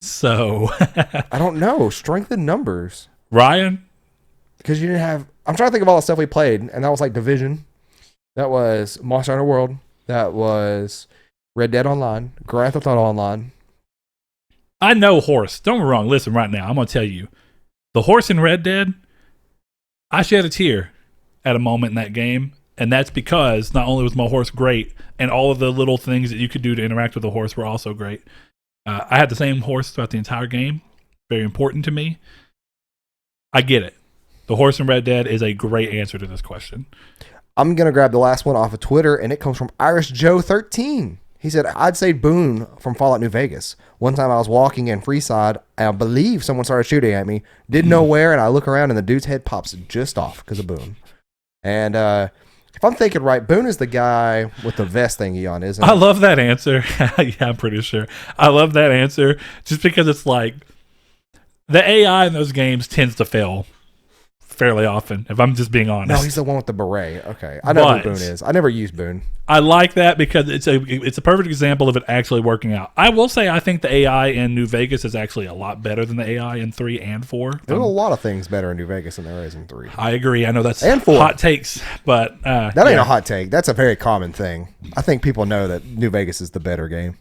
So I don't know. Strength in numbers, Ryan, because you didn't have. I'm trying to think of all the stuff we played, and that was like Division, that was Monster Hunter World, that was Red Dead Online, Grand Theft Auto Online. I know horse. Don't get me wrong. Listen, right now, I'm gonna tell you, the horse in Red Dead. I shed a tear at a moment in that game, and that's because not only was my horse great, and all of the little things that you could do to interact with the horse were also great. I had the same horse throughout the entire game. Very important to me. I get it. The horse in Red Dead is a great answer to this question. I'm going to grab the last one off of Twitter, and it comes from Irish Joe 13. He said, I'd say Boone from Fallout New Vegas. One time I was walking in Freeside, and I believe someone started shooting at me. Didn't know where, and I look around, and the dude's head pops just off because of Boone. And if I'm thinking right, Boone is the guy with the vest thingy on, isn't he? I love that answer. Yeah, I'm pretty sure. I love that answer just because it's like the AI in those games tends to fail fairly often, if I'm just being honest. No, he's the one with the beret. Okay. I know who Boone is. I never used Boone. I like that because it's a perfect example of it actually working out. I will say I think the AI in New Vegas is actually a lot better than the AI in 3 and 4. There's a lot of things better in New Vegas than there is in 3. I agree. I know that's and 4. Hot takes, but that ain't a hot take. That's a very common thing. I think people know that New Vegas is the better game.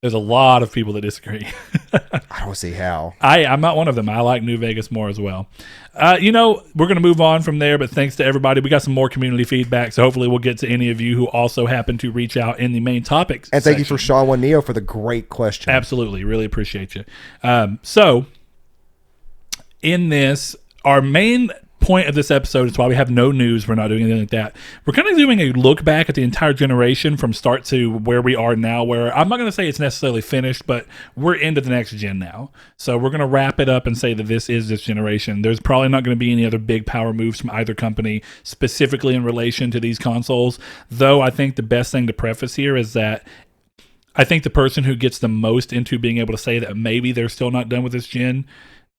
There's a lot of people that disagree. I don't see how. I'm not one of them. I like New Vegas more as well. We're going to move on from there, but thanks to everybody. We got some more community feedback, so hopefully we'll get to any of you who also happen to reach out in the main topics And thank you for Sean One Neo for the great question. Absolutely. Really appreciate you. So, in this, our main point of this episode is why we have no news. We're not doing anything like that. We're kind of doing a look back at the entire generation from start to where we are now, where I'm not going to say it's necessarily finished, but we're into the next gen now. So we're going to wrap it up and say that this is this generation. There's probably not going to be any other big power moves from either company specifically in relation to these consoles, though I think the best thing to preface here is that I think the person who gets the most into being able to say that maybe they're still not done with this gen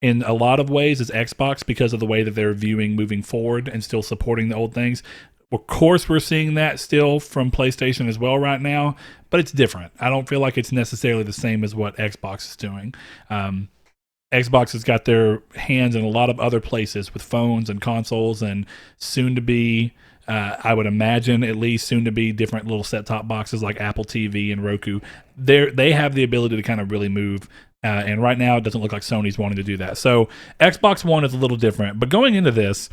in a lot of ways is Xbox, because of the way that they're viewing moving forward and still supporting the old things. Of course, we're seeing that still from PlayStation as well right now, but it's different. I don't feel like it's necessarily the same as what Xbox is doing. Xbox has got their hands in a lot of other places with phones and consoles and soon to be I would imagine at least soon to be different little set-top boxes like Apple TV and Roku. They have the ability to kind of really move. And right now, it doesn't look like Sony's wanting to do that. So Xbox One is a little different. But going into this,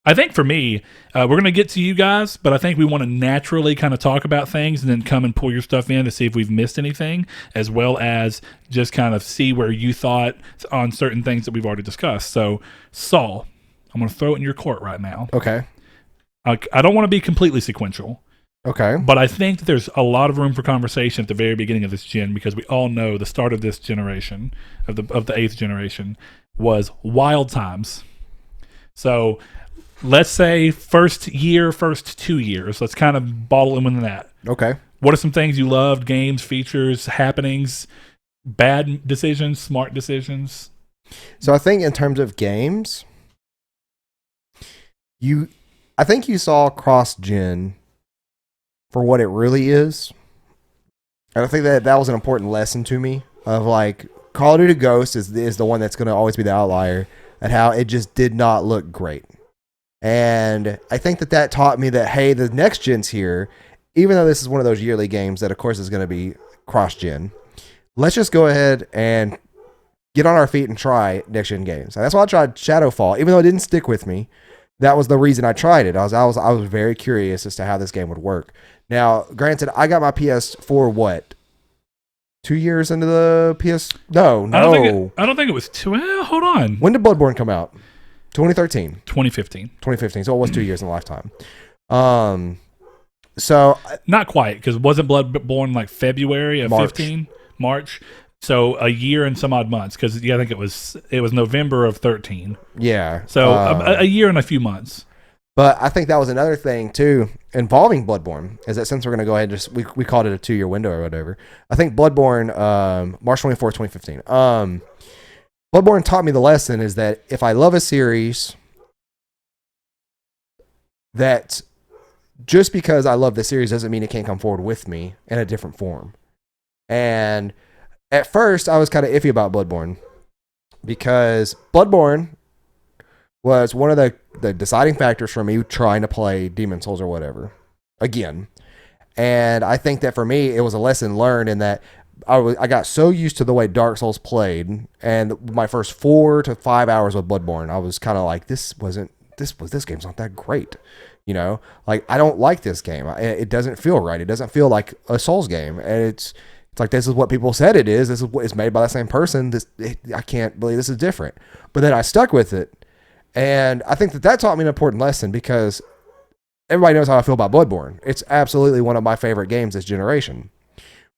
I think for me, we're going to get to you guys, but I think we want to naturally kind of talk about things and then come and pull your stuff in to see if we've missed anything, as well as just kind of see where you thought on certain things that we've already discussed. So, Saul, I'm going to throw it in your court right now. Okay. I don't want to be completely sequential. Okay. But I think that there's a lot of room for conversation at the very beginning of this gen, because we all know the start of this generation, of the 8th generation, was wild times. So let's say first 2 years. Let's kind of bottle them in that. Okay. What are some things you loved? Games, features, happenings, bad decisions, smart decisions? So I think in terms of games, I think you saw cross-gen for what it really is. And I think that was an important lesson to me of like Call of Duty Ghost is the one that's going to always be the outlier, and how it just did not look great. And I think that taught me that, hey, the next gen's here, even though this is one of those yearly games that of course is going to be cross-gen, let's just go ahead and get on our feet and try next gen games. And that's why I tried Shadowfall, even though it didn't stick with me. That was the reason I tried it. I was very curious as to how this game would work. Now, granted, I got my PS4 2 years into the PS? No. I don't think it was 2. Hold on. When did Bloodborne come out? 2013. 2015. 2015. So it was 2 years in a lifetime. So not quite, because wasn't Bloodborne like February of 15? March. So a year and some odd months, because I think it was November of 13. Yeah. So a year and a few months. But I think that was another thing too involving Bloodborne, is that since we're going to go ahead and just we called it a 2 year window or whatever. I think Bloodborne, March 24th, 2015. Bloodborne taught me the lesson is that if I love a series, that just because I love the series doesn't mean it can't come forward with me in a different form. And at first, I was kind of iffy about Bloodborne, because Bloodborne was one of the deciding factors for me trying to play Demon Souls or whatever again. And I think that for me, it was a lesson learned in that I got so used to the way Dark Souls played, and my first 4 to 5 hours with Bloodborne, I was kind of like, this game's not that great. You know, like, I don't like this game. It doesn't feel right. It doesn't feel like a Souls game. And it's like, this is what people said it is. This is what is made by the same person. I can't believe this is different. But then I stuck with it. And I think that taught me an important lesson, because everybody knows how I feel about Bloodborne. It's absolutely one of my favorite games this generation.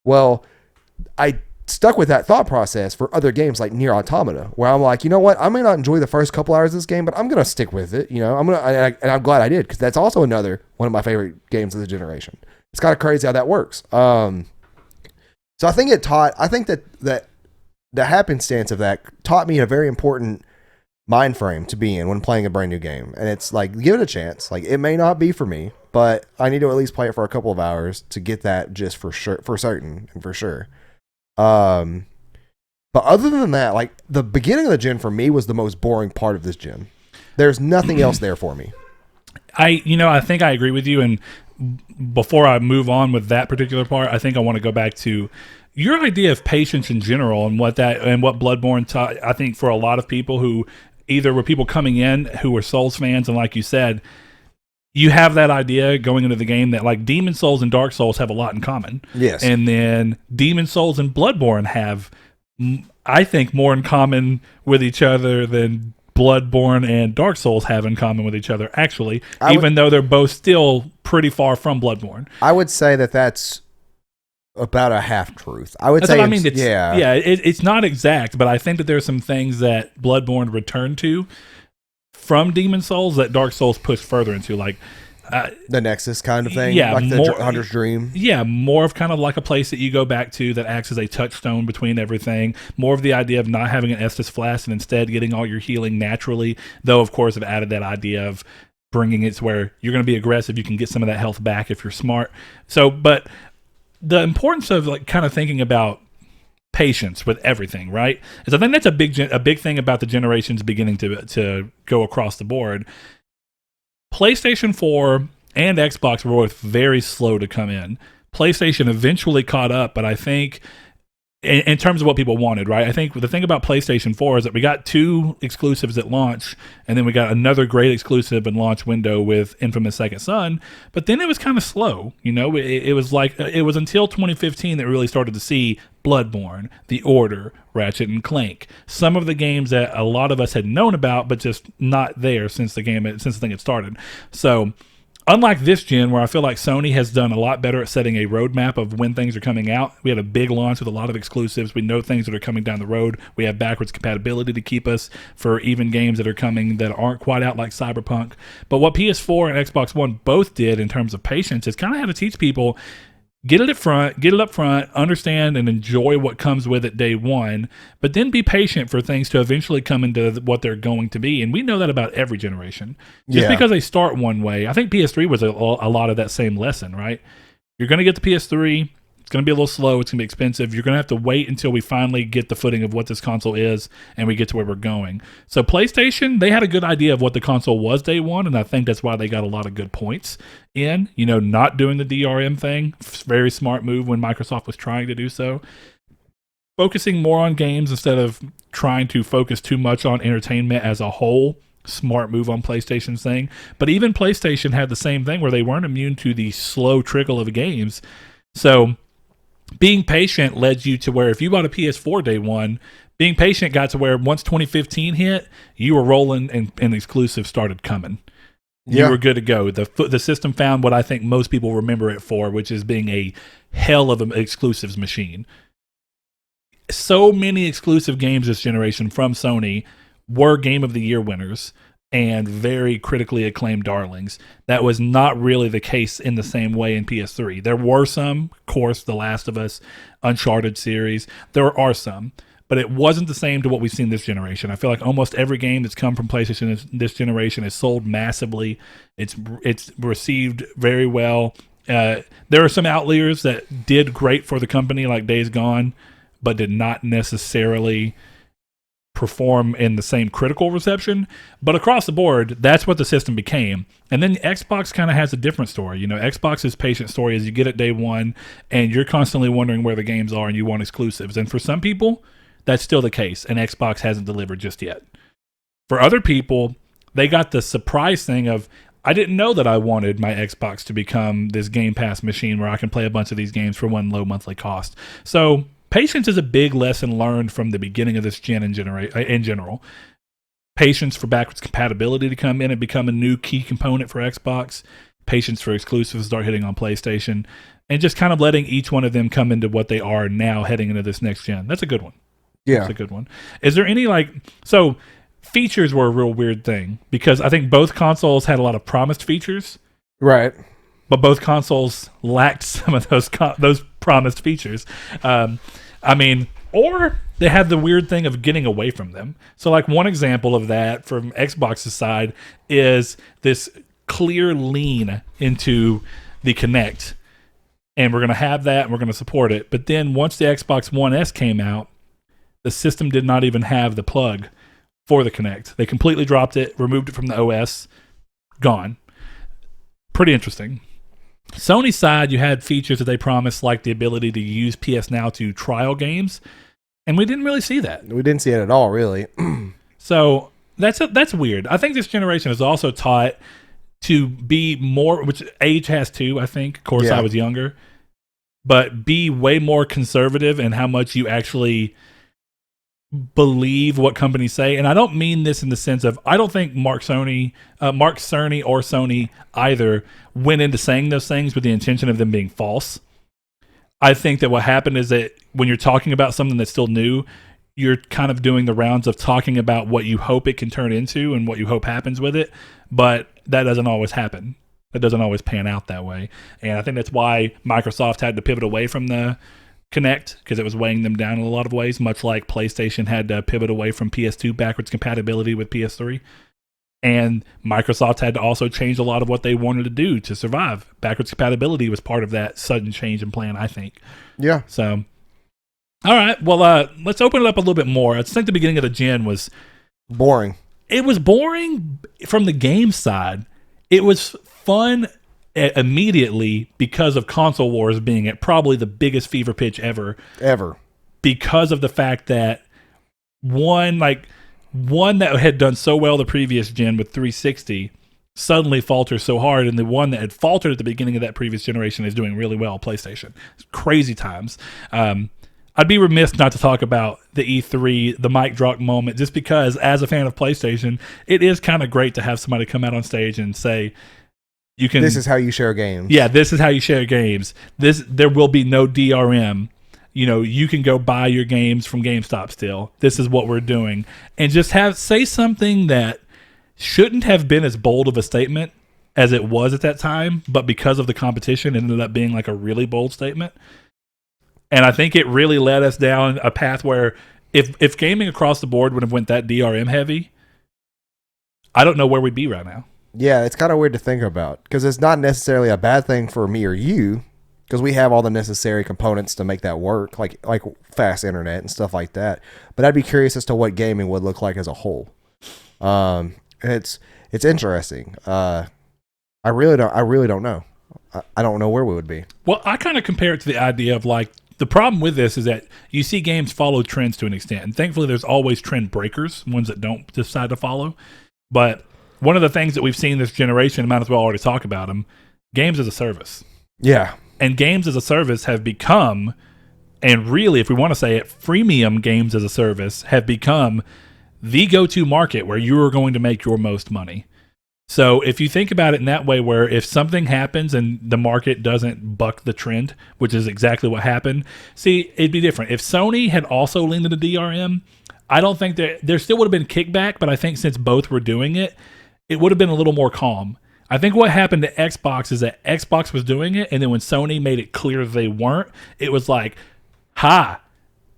Well, I stuck with that thought process for other games like Nier Automata, where I'm like, you know what? I may not enjoy the first couple hours of this game, but I'm going to stick with it. You know, and I'm glad I did, because that's also another one of my favorite games of the generation. It's kind of crazy how that works. So I think that the happenstance of that taught me a very important mind frame to be in when playing a brand new game. And it's like, give it a chance. Like, it may not be for me, but I need to at least play it for a couple of hours to get that just for sure, for certain and for sure. But other than that, like, the beginning of the gen for me was the most boring part of this gen. There's nothing else there for me. I think I agree with you. And before I move on with that particular part, I think I want to go back to your idea of patience in general, and what Bloodborne taught. I think for a lot of people who either were people coming in who were Souls fans, and like you said, you have that idea going into the game that like Demon Souls and Dark Souls have a lot in common. Yes. And then Demon Souls and Bloodborne have, I think, more in common with each other than Bloodborne and Dark Souls have in common with each other, actually, even though they're both still pretty far from Bloodborne. I would say that that's about a half truth. I would say, I mean, it's not exact, but I think that there's some things that Bloodborne returned to from Demon Souls that Dark Souls pushed further into, like the Nexus kind of thing, like the Hunter's Dream. Yeah, more of kind of like a place that you go back to that acts as a touchstone between everything. More of the idea of not having an Estus Flask and instead getting all your healing naturally. Though, of course, I've added that idea of bringing it to where you're going to be aggressive. You can get some of that health back if you're smart. So, but the importance of like kind of thinking about patience with everything, right? Is I think that's a big thing about the generations beginning to go across the board. PlayStation 4 and Xbox were both very slow to come in. PlayStation eventually caught up, but I think in terms of what people wanted, right? I think the thing about PlayStation 4 is that we got 2 exclusives at launch, and then we got another great exclusive and launch window with Infamous Second Son, but then it was kind of slow. It was like, it was until 2015 that we really started to see Bloodborne, The Order, Ratchet and Clank, some of the games that a lot of us had known about, but just not there since the thing had started. So, unlike this gen, where I feel like Sony has done a lot better at setting a roadmap of when things are coming out. We had a big launch with a lot of exclusives. We know things that are coming down the road. We have backwards compatibility to keep us for even games that are coming that aren't quite out, like Cyberpunk. But what PS4 and Xbox One both did in terms of patience is kind of how to teach people, get it up front, understand and enjoy what comes with it day one, but then be patient for things to eventually come into what they're going to be. And we know that about every generation. Just because they start one way, I think PS3 was a lot of that same lesson, right? You're going to get the PS3. It's going to be a little slow. It's going to be expensive. You're going to have to wait until we finally get the footing of what this console is and we get to where we're going. So PlayStation, they had a good idea of what the console was day one, and I think that's why they got a lot of good points in, not doing the DRM thing. Very smart move when Microsoft was trying to do so. Focusing more on games instead of trying to focus too much on entertainment as a whole. Smart move on PlayStation's thing. But even PlayStation had the same thing where they weren't immune to the slow trickle of games. So being patient led you to where if you bought a PS4 day one, being patient got to where once 2015 hit, you were rolling and exclusives started coming. You were good to go. The system found what I think most people remember it for, which is being a hell of an exclusives machine. So many exclusive games this generation from Sony were Game of the Year winners and very critically acclaimed darlings. That was not really the case in the same way in PS3. There were some, of course, The Last of Us, Uncharted series. There are some, but it wasn't the same to what we've seen this generation. I feel like almost every game that's come from PlayStation this generation is sold massively. It's received very well. There are some outliers that did great for the company, like Days Gone, but did not necessarily perform in the same critical reception. But across the board, that's what the system became. And then Xbox kind of has a different story. Xbox's patient story is you get it day one and you're constantly wondering where the games are and you want exclusives. And for some people, that's still the case, and Xbox hasn't delivered just yet. For other people, they got the surprise thing of, I didn't know that I wanted my Xbox to become this Game Pass machine where I can play a bunch of these games for one low monthly cost. So patience is a big lesson learned from the beginning of this gen in general. Patience for backwards compatibility to come in and become a new key component for Xbox. Patience for exclusives to start hitting on PlayStation. And just kind of letting each one of them come into what they are now heading into this next gen. That's a good one. Yeah. That's a good one. Is there any features were a real weird thing because I think both consoles had a lot of promised features. Right. But both consoles lacked some of those promised features. Or they had the weird thing of getting away from them. So like one example of that from Xbox's side is this clear lean into the Kinect. And we're going to have that and we're going to support it. But then once the Xbox One S came out, the system did not even have the plug for the Kinect. They completely dropped it, removed it from the OS, gone. Pretty interesting. Sony's side, you had features that they promised, like the ability to use PS Now to trial games, and we didn't really see that. We didn't see it at all, really. So that's weird. I think this generation is also taught to be more, which age has too, I think. Of course, I was younger. But be way more conservative in how much you actually believe what companies say. And I don't mean this in the sense of, I don't think Mark Cerny or Sony either went into saying those things with the intention of them being false. I think that what happened is that when you're talking about something that's still new, you're kind of doing the rounds of talking about what you hope it can turn into and what you hope happens with it. But that doesn't always happen. It doesn't always pan out that way. And I think that's why Microsoft had to pivot away from the Kinect, because it was weighing them down in a lot of ways, much like PlayStation had to pivot away from PS2 backwards compatibility with PS3. And Microsoft had to also change a lot of what they wanted to do to survive. Backwards compatibility was part of that sudden change in plan, I think. Yeah. So, all right. Well, let's open it up a little bit more. I think the beginning of the gen was boring. It was boring from the game side. It was fun immediately because of console wars being at probably the biggest fever pitch ever, because of the fact that one that had done so well the previous gen with 360 suddenly falters so hard, and the one that had faltered at the beginning of that previous generation is doing really well, PlayStation. It's crazy times. I'd be remiss not to talk about the E3, the mic drop moment, just because as a fan of PlayStation, it is kind of great to have somebody come out on stage and say, this is how you share games. Yeah, this is how you share games. There will be no DRM. You can go buy your games from GameStop still. This is what we're doing. And just say something that shouldn't have been as bold of a statement as it was at that time, but because of the competition, it ended up being like a really bold statement. And I think it really led us down a path where if gaming across the board would have went that DRM heavy, I don't know where we'd be right now. Yeah, it's kind of weird to think about because it's not necessarily a bad thing for me or you because we have all the necessary components to make that work, like fast internet and stuff like that. But I'd be curious as to what gaming would look like as a whole. It's interesting. I really don't know. I don't know where we would be. Well, I kind of compare it to the idea of like, the problem with this is that you see games follow trends to an extent, and thankfully there's always trend breakers, ones that don't decide to follow. But one of the things that we've seen this generation, might as well already talk about them, games as a service. Yeah. And games as a service have become, and really, if we want to say it, freemium games as a service have become the go-to market where you are going to make your most money. So if you think about it in that way, where if something happens and the market doesn't buck the trend, which is exactly what happened, see, it'd be different. If Sony had also leaned into DRM, I don't think there still would have been kickback, but I think since both were doing it, it would have been a little more calm. I think what happened to Xbox is that Xbox was doing it, and then when Sony made it clear they weren't, it was like,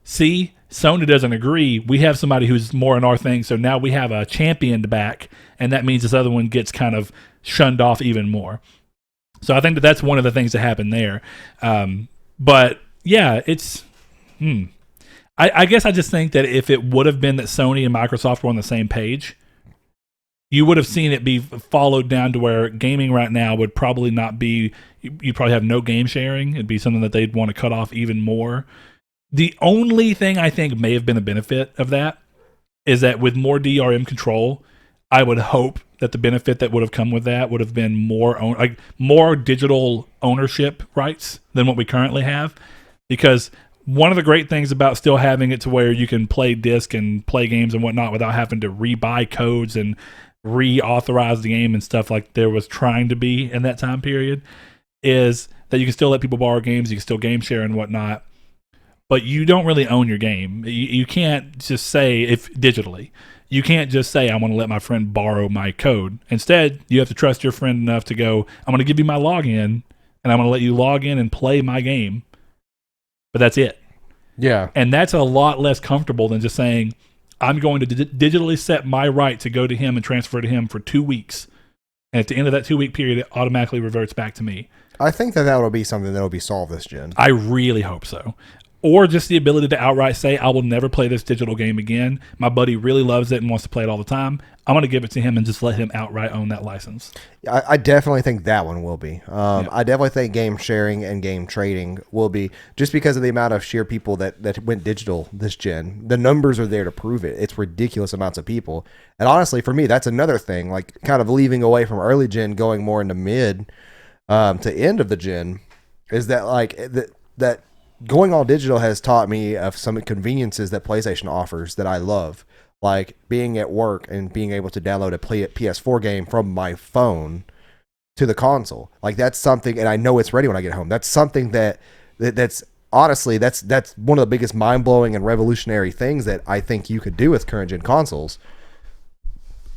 see, Sony doesn't agree. We have somebody who's more in our thing, so now we have a champion to back, and that means this other one gets kind of shunned off even more. So I think that's one of the things that happened there. But yeah, it's... I guess I just think that if it would have been that Sony and Microsoft were on the same page, you would have seen it be followed down to where gaming right now would probably not be... You'd probably have no game sharing. It'd be something that they'd want to cut off even more. The only thing I think may have been a benefit of that is that with more DRM control, I would hope that the benefit that would have come with that would have been more digital ownership rights than what we currently have. Because one of the great things about still having it to where you can play disc and play games and whatnot without having to rebuy codes and reauthorize the game and stuff like there was trying to be in that time period is that you can still let people borrow games, you can still game share and whatnot. But you don't really own your game. You can't just say, digitally, you can't just say, I want to let my friend borrow my code. Instead, you have to trust your friend enough to go, I'm going to give you my login, and I'm going to let you log in and play my game. But that's it. Yeah. And that's a lot less comfortable than just saying, I'm going to digitally set my right to go to him and transfer to him for 2 weeks. And at the end of that 2-week period, it automatically reverts back to me. I think that will be something that will be solved this gen. I really hope so. Or just the ability to outright say, I will never play this digital game again. My buddy really loves it and wants to play it all the time. I'm going to give it to him and just let him outright own that license. I definitely think that one will be. I definitely think game sharing and game trading will be, just because of the amount of sheer people that went digital this gen. The numbers are there to prove it. It's ridiculous amounts of people. And honestly, for me, that's another thing, like kind of leaving away from early gen, going more into mid to end of the gen, is that like that going all digital has taught me of some conveniences that PlayStation offers that I love, like being at work and being able to download a PS4 game from my phone to the console. Like that's something, and I know it's ready when I get home. That's something that's honestly, that's one of the biggest mind-blowing and revolutionary things that I think you could do with current gen consoles,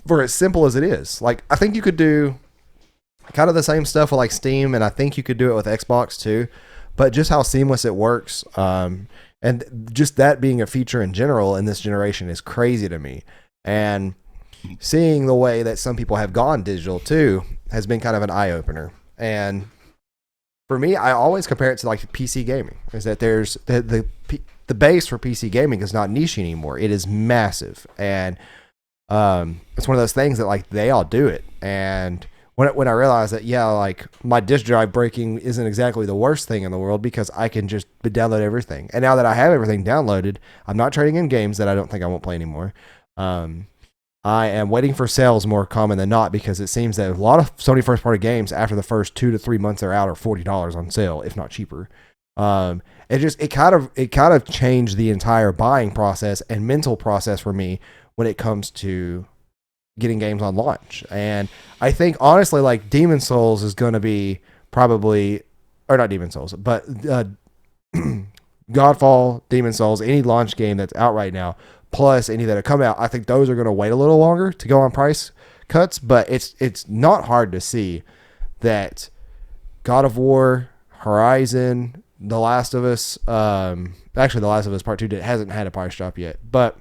for as simple as it is. Like I think you could do kind of the same stuff with like Steam, and I think you could do it with Xbox too. But just how seamless it works, and just that being a feature in general in this generation is crazy to me. And seeing the way that some people have gone digital too has been kind of an eye-opener. And for me, I always compare it to like PC gaming, is that there's the base for PC gaming is not niche anymore. It is massive. And it's one of those things that like they all do it. And when I realized that, yeah, like my disk drive breaking isn't exactly the worst thing in the world because I can just download everything. And now that I have everything downloaded, I'm not trading in games that I don't think I won't play anymore. I am waiting for sales more common than not because it seems that a lot of Sony first party games after the first 2 to 3 months they're out are $40 on sale, if not cheaper. It kind of changed the entire buying process and mental process for me when it comes to getting games on launch. And I think honestly, like Demon Souls is going to be probably, or not Demon Souls, but Godfall, Demon Souls, any launch game that's out right now, plus any that have come out, I think those are going to wait a little longer to go on price cuts. But it's not hard to see that God of War, Horizon, The Last of Us, actually The Last of Us Part 2 hasn't had a price drop yet, but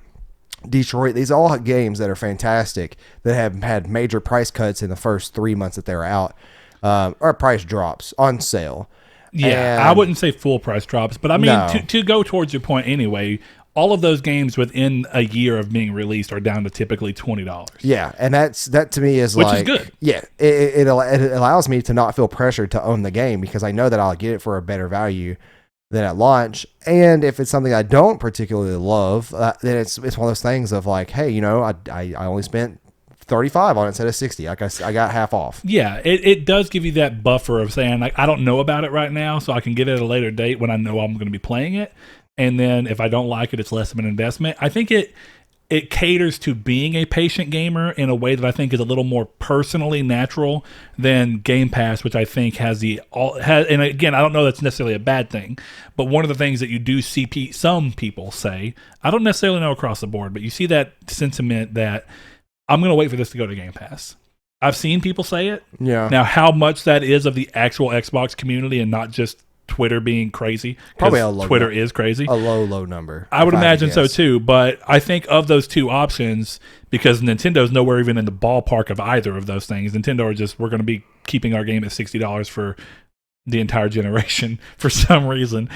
Detroit, these all games that are fantastic that have had major price cuts in the first 3 months that they're out, or price drops on sale. Yeah, And I wouldn't say full price drops, but I mean, No. to go towards your point anyway, all of those games within a year of being released are down to typically $20. Yeah, and that to me is Which like, is good. Yeah, it allows me to not feel pressured to own the game because I know that I'll get it for a better value than at launch. And if it's something I don't particularly love, then it's one of those things of like, hey, you know, I only spent 35 on it instead of 60. Like I got half off. Yeah, it does give you that buffer of saying, like, I don't know about it right now, so I can get it at a later date when I know I'm going to be playing it. And then if I don't like it, it's less of an investment. I think it caters to being a patient gamer in a way that I think is a little more personally natural than Game Pass, which I think has and again, I don't know that's necessarily a bad thing, but one of the things that you do see some people say, I don't necessarily know across the board, but you see that sentiment that I'm going to wait for this to go to Game Pass. I've seen people say it. Yeah. Now, how much that is of the actual Xbox community and not just Twitter being crazy, Probably a low Twitter number. is crazy. A low number. I would if had to imagine so guess. too, but I think of those two options, because Nintendo's nowhere even in the ballpark of either of those things. Nintendo are just, we're going to be keeping our game at $60 for the entire generation for some reason.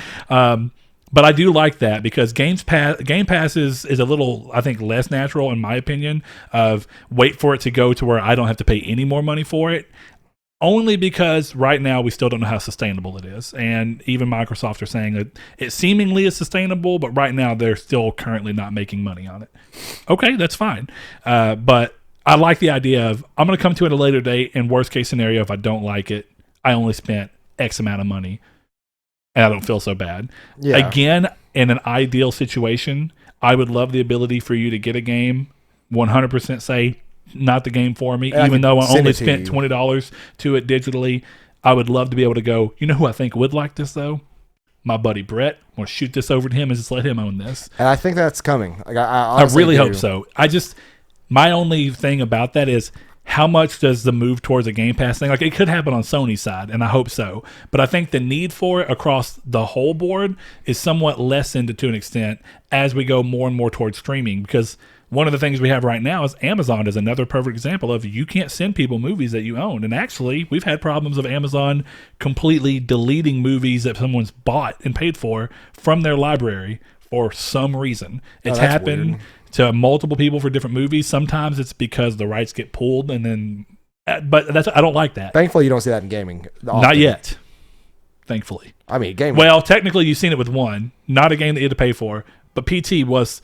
But I do like that because Game Pass is a little, I think, less natural in my opinion of wait for it to go to where I don't have to pay any more money for it. Only because right now we still don't know how sustainable it is. And even Microsoft are saying that it seemingly is sustainable, but right now they're still currently not making money on it. Okay, that's fine. But I like the idea of I'm going to come to it at a later date, and worst case scenario, if I don't like it, I only spent X amount of money and I don't feel so bad. Yeah. Again, in an ideal situation, I would love the ability for you to get a game, 100% say, not the game for me, And even though I send only it to spent you. $20 to it digitally. I would love to be able to go, you know who I think would like this though? My buddy Brett. I'm going to shoot this over to him and just let him own this. And I think that's coming. Like, I I honestly really do. hope so. My only thing about that is how much does the move towards a Game Pass thing, like it could happen on Sony's side, and I hope so. But I think the need for it across the whole board is somewhat lessened to an extent as we go more and more towards streaming, because one of the things we have right now is Amazon is another perfect example of you can't send people movies that you own. And actually, we've had problems of Amazon completely deleting movies that someone's bought and paid for from their library for some reason. It's that's happened weird. to multiple people for different movies. Sometimes it's because the rights get pulled, and then, but I don't like that. Thankfully, you don't see that in gaming. often. Not yet, thankfully. I mean, gaming. Well, technically, you've seen it with one, not a game that you had to pay for, but PT was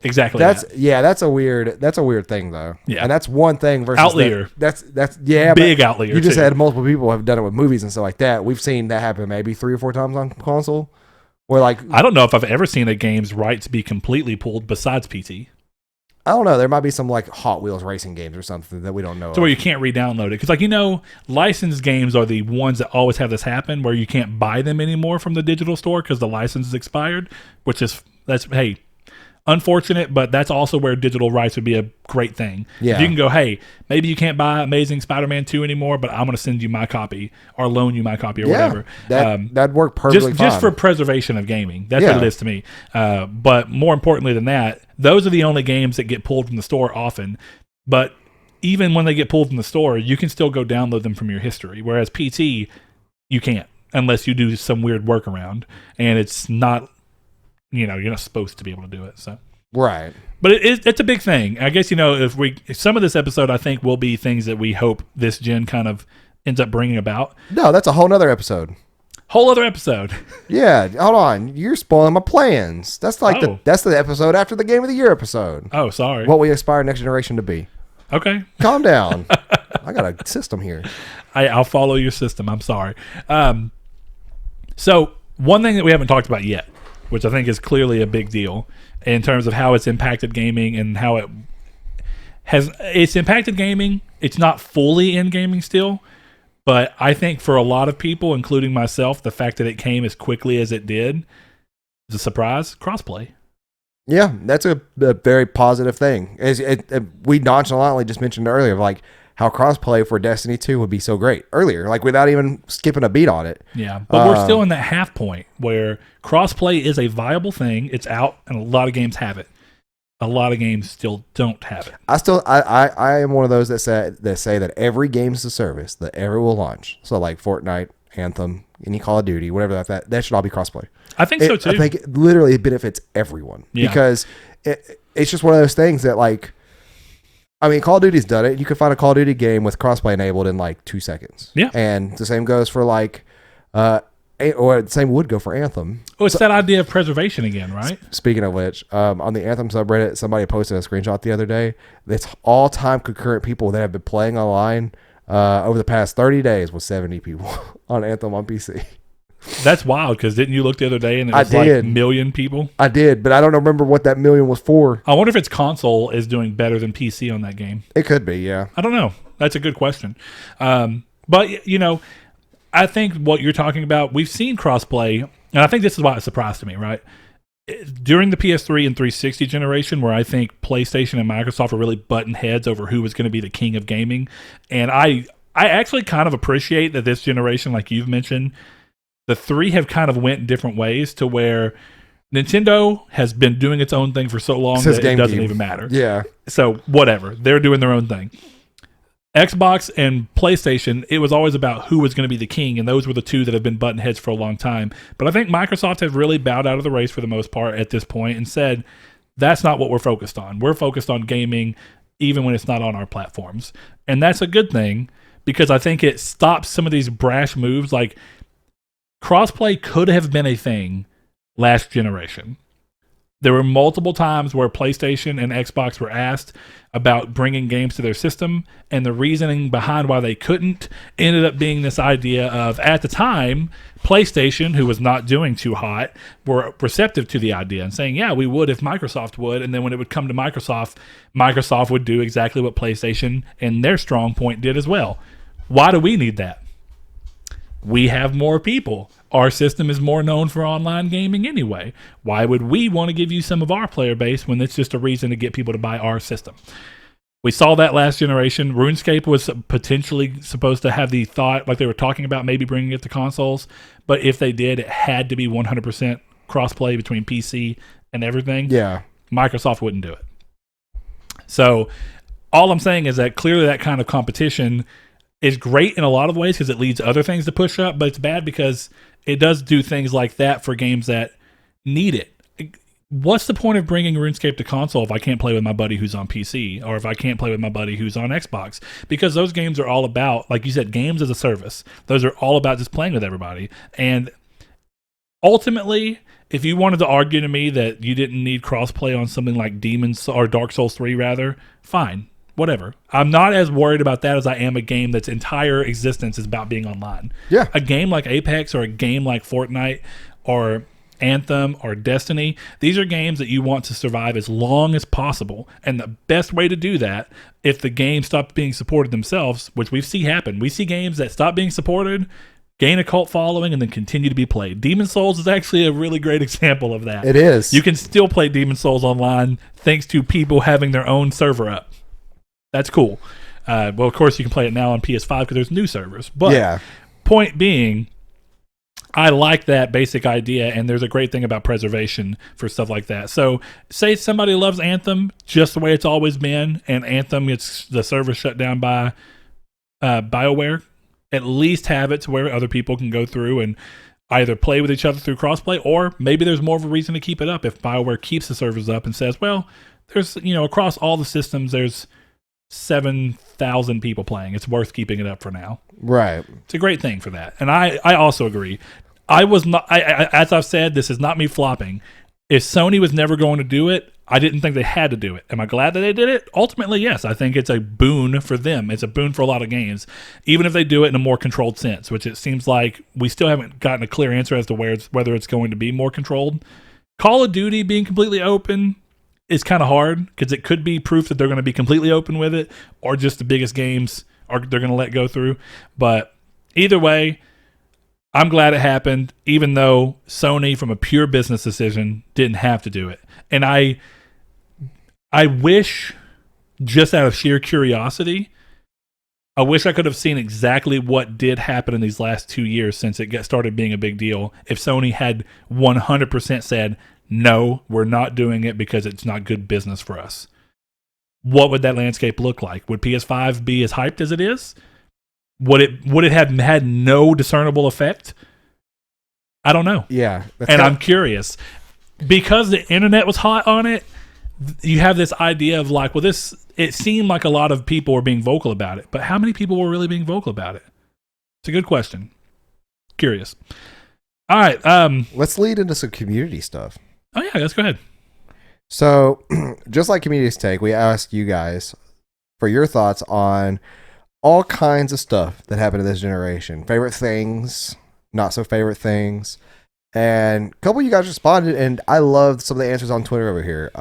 exactly That's that. that's a weird thing though. Yeah. And that's one thing versus Outlier. that's yeah, Big but outlier, You just too. had multiple people have done it with movies and stuff like that. We've seen that happen maybe 3 or 4 times on console. Where like I don't know if I've ever seen a game's rights be completely pulled besides PT. I don't know, there might be some like Hot Wheels racing games or something that we don't know. So of. where you can't re-download it. Because, like, licensed games are the ones that always have this happen where you can't buy them anymore from the digital store because the license is expired, hey, unfortunate, but that's also where digital rights would be a great thing. Yeah. If you can go, hey, maybe you can't buy Amazing Spider-Man 2 anymore, but I'm going to send you my copy or loan you my copy or whatever. That'd work perfectly fine. Just for preservation of gaming. That's Yeah. what it is to me. But more importantly than that, those are the only games that get pulled from the store often. But even when they get pulled from the store, you can still go download them from your history. Whereas PT, you can't unless you do some weird workaround. And it's not, you're not supposed to be able to do it. So Right. But it's a big thing. I guess, if some of this episode, I think, will be things that we hope this gen kind of ends up bringing about. No, that's a whole nother episode. Whole other episode. Yeah, hold on. You're spoiling my plans. That's like that's the episode after the Game of the Year episode. Oh, sorry. What we aspire next generation to be. Okay. Calm down. I got a system here. I'll follow your system. I'm sorry. So one thing that we haven't talked about yet, which I think is clearly a big deal in terms of how it's impacted gaming and how it's impacted gaming. It's not fully in gaming still, but I think for a lot of people, including myself, the fact that it came as quickly as it did is a surprise. Crossplay. Yeah, that's a very positive thing. We nonchalantly just mentioned earlier, like how crossplay for Destiny 2 would be so great earlier, like without even skipping a beat on it. Yeah, but we're still in that half point where crossplay is a viable thing. It's out, and a lot of games have it. A lot of games still don't have it. I am one of those that say that every game is a service that ever will launch. So like Fortnite, Anthem, any Call of Duty, whatever that should all be crossplay. I think so too. I think it literally benefits everyone because it's just one of those things that, like, I mean, Call of Duty's done it. You can find a Call of Duty game with crossplay enabled in like 2 seconds. Yeah, and the same goes for like, or the same would go for Anthem. Oh, it's that idea of preservation again, right? Speaking of which, on the Anthem subreddit, somebody posted a screenshot the other day. That's all-time concurrent people that have been playing online over the past 30 days was 70 people on Anthem on PC. That's wild, because didn't you look the other day and it was like a million people? I did, but I don't remember what that million was for. I wonder if its console is doing better than PC on that game. It could be, yeah. I don't know. That's a good question. But, I think what you're talking about, we've seen crossplay, and I think this is why it surprised me, right? During the PS3 and 360 generation, where I think PlayStation and Microsoft were really butting heads over who was going to be the king of gaming, and I actually kind of appreciate that this generation, like you've mentioned, the three have kind of went different ways to where Nintendo has been doing its own thing for so long that it doesn't even matter. Yeah. So whatever. They're doing their own thing. Xbox and PlayStation, it was always about who was going to be the king, and those were the two that have been button heads for a long time. But I think Microsoft have really bowed out of the race for the most part at this point and said, that's not what we're focused on. We're focused on gaming even when it's not on our platforms. And that's a good thing because I think it stops some of these brash moves. Like, crossplay could have been a thing last generation. There were multiple times where PlayStation and Xbox were asked about bringing games to their system, and the reasoning behind why they couldn't ended up being this idea of, at the time, PlayStation, who was not doing too hot, were receptive to the idea and saying, yeah, we would if Microsoft would, and then when it would come to Microsoft, Microsoft would do exactly what PlayStation and their strong point did as well. Why do we need that? We have more people. Our system is more known for online gaming anyway. Why would we want to give you some of our player base when it's just a reason to get people to buy our system? We saw that last generation. RuneScape was potentially supposed to have the thought, like they were talking about maybe bringing it to consoles, but if they did, it had to be 100% crossplay between PC and everything. Yeah. Microsoft wouldn't do it. So all I'm saying is that clearly that kind of competition is great in a lot of ways because it leads other things to push up, but it's bad because it does do things like that for games that need it. What's the point of bringing RuneScape to console if I can't play with my buddy who's on PC or if I can't play with my buddy who's on Xbox? Because those games are all about, like you said, games as a service. Those are all about just playing with everybody. And ultimately, if you wanted to argue to me that you didn't need crossplay on something like Dark Souls 3 rather, fine. Whatever. I'm not as worried about that as I am a game that's entire existence is about being online. Yeah. A game like Apex or a game like Fortnite or Anthem or Destiny, these are games that you want to survive as long as possible. And the best way to do that, if the game stops being supported themselves, which we see happen, we see games that stop being supported, gain a cult following, and then continue to be played. Demon's Souls is actually a really great example of that. It is. You can still play Demon's Souls online thanks to people having their own server up. That's cool. Well, of course, you can play it now on PS5 because there's new servers. But yeah. Point being, I like that basic idea, and there's a great thing about preservation for stuff like that. So, say somebody loves Anthem just the way it's always been, and Anthem gets the server shut down by BioWare, at least have it to where other people can go through and either play with each other through crossplay, or maybe there's more of a reason to keep it up if BioWare keeps the servers up and says, well, there's, across all the systems, there's 7,000 people playing. It's worth keeping it up for now. Right. It's a great thing for that. And I also agree. I was not, as I've said, this is not me flopping. If Sony was never going to do it, I didn't think they had to do it. Am I glad that they did it? Ultimately, yes. I think it's a boon for them. It's a boon for a lot of games, even if they do it in a more controlled sense, which it seems like we still haven't gotten a clear answer as to whether it's going to be more controlled. Call of Duty being completely open is kind of hard because it could be proof that they're going to be completely open with it, or just the biggest games they're going to let go through. But either way, I'm glad it happened, even though Sony, from a pure business decision, didn't have to do it. And I wish, just out of sheer curiosity, I wish I could have seen exactly what did happen in these last 2 years since it started being a big deal. If Sony had 100% said, no, we're not doing it because it's not good business for us, what would that landscape look like? Would PS5 be as hyped as it is? Would it have had no discernible effect? I don't know. Yeah. And I'm curious. Because the internet was hot on it, you have this idea of like, well, it seemed like a lot of people were being vocal about it, but how many people were really being vocal about it? It's a good question. Curious. All right. Let's lead into some community stuff. Oh, yeah. Let's go ahead. So, just like Community's Take, we asked you guys for your thoughts on all kinds of stuff that happened to this generation. Favorite things, not so favorite things. And a couple of you guys responded, and I loved some of the answers on Twitter over here.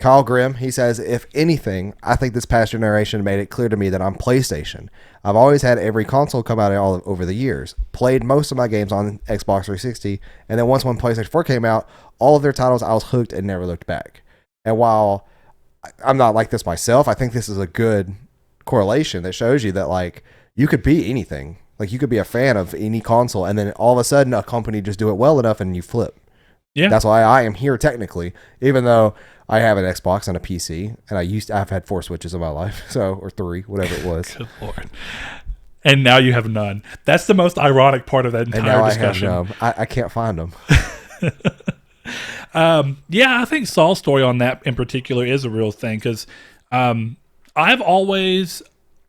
Kyle Grimm, he says, if anything, I think this past generation made it clear to me that I'm PlayStation. I've always had every console come out all over the years. Played most of my games on Xbox 360, and then once when PlayStation 4 came out, all of their titles, I was hooked and never looked back. And while I'm not like this myself, I think this is a good correlation that shows you that, like, you could be anything. Like, you could be a fan of any console, and then all of a sudden a company just do it well enough and you flip. Yeah. That's why I am here technically, even though I have an Xbox and a PC, and I've had 4 Switches in my life, or 3, whatever it was. Good Lord. And now you have none. That's the most ironic part of that entire discussion. I have I can't find them. Yeah, I think Saul's story on that in particular is a real thing, because I've always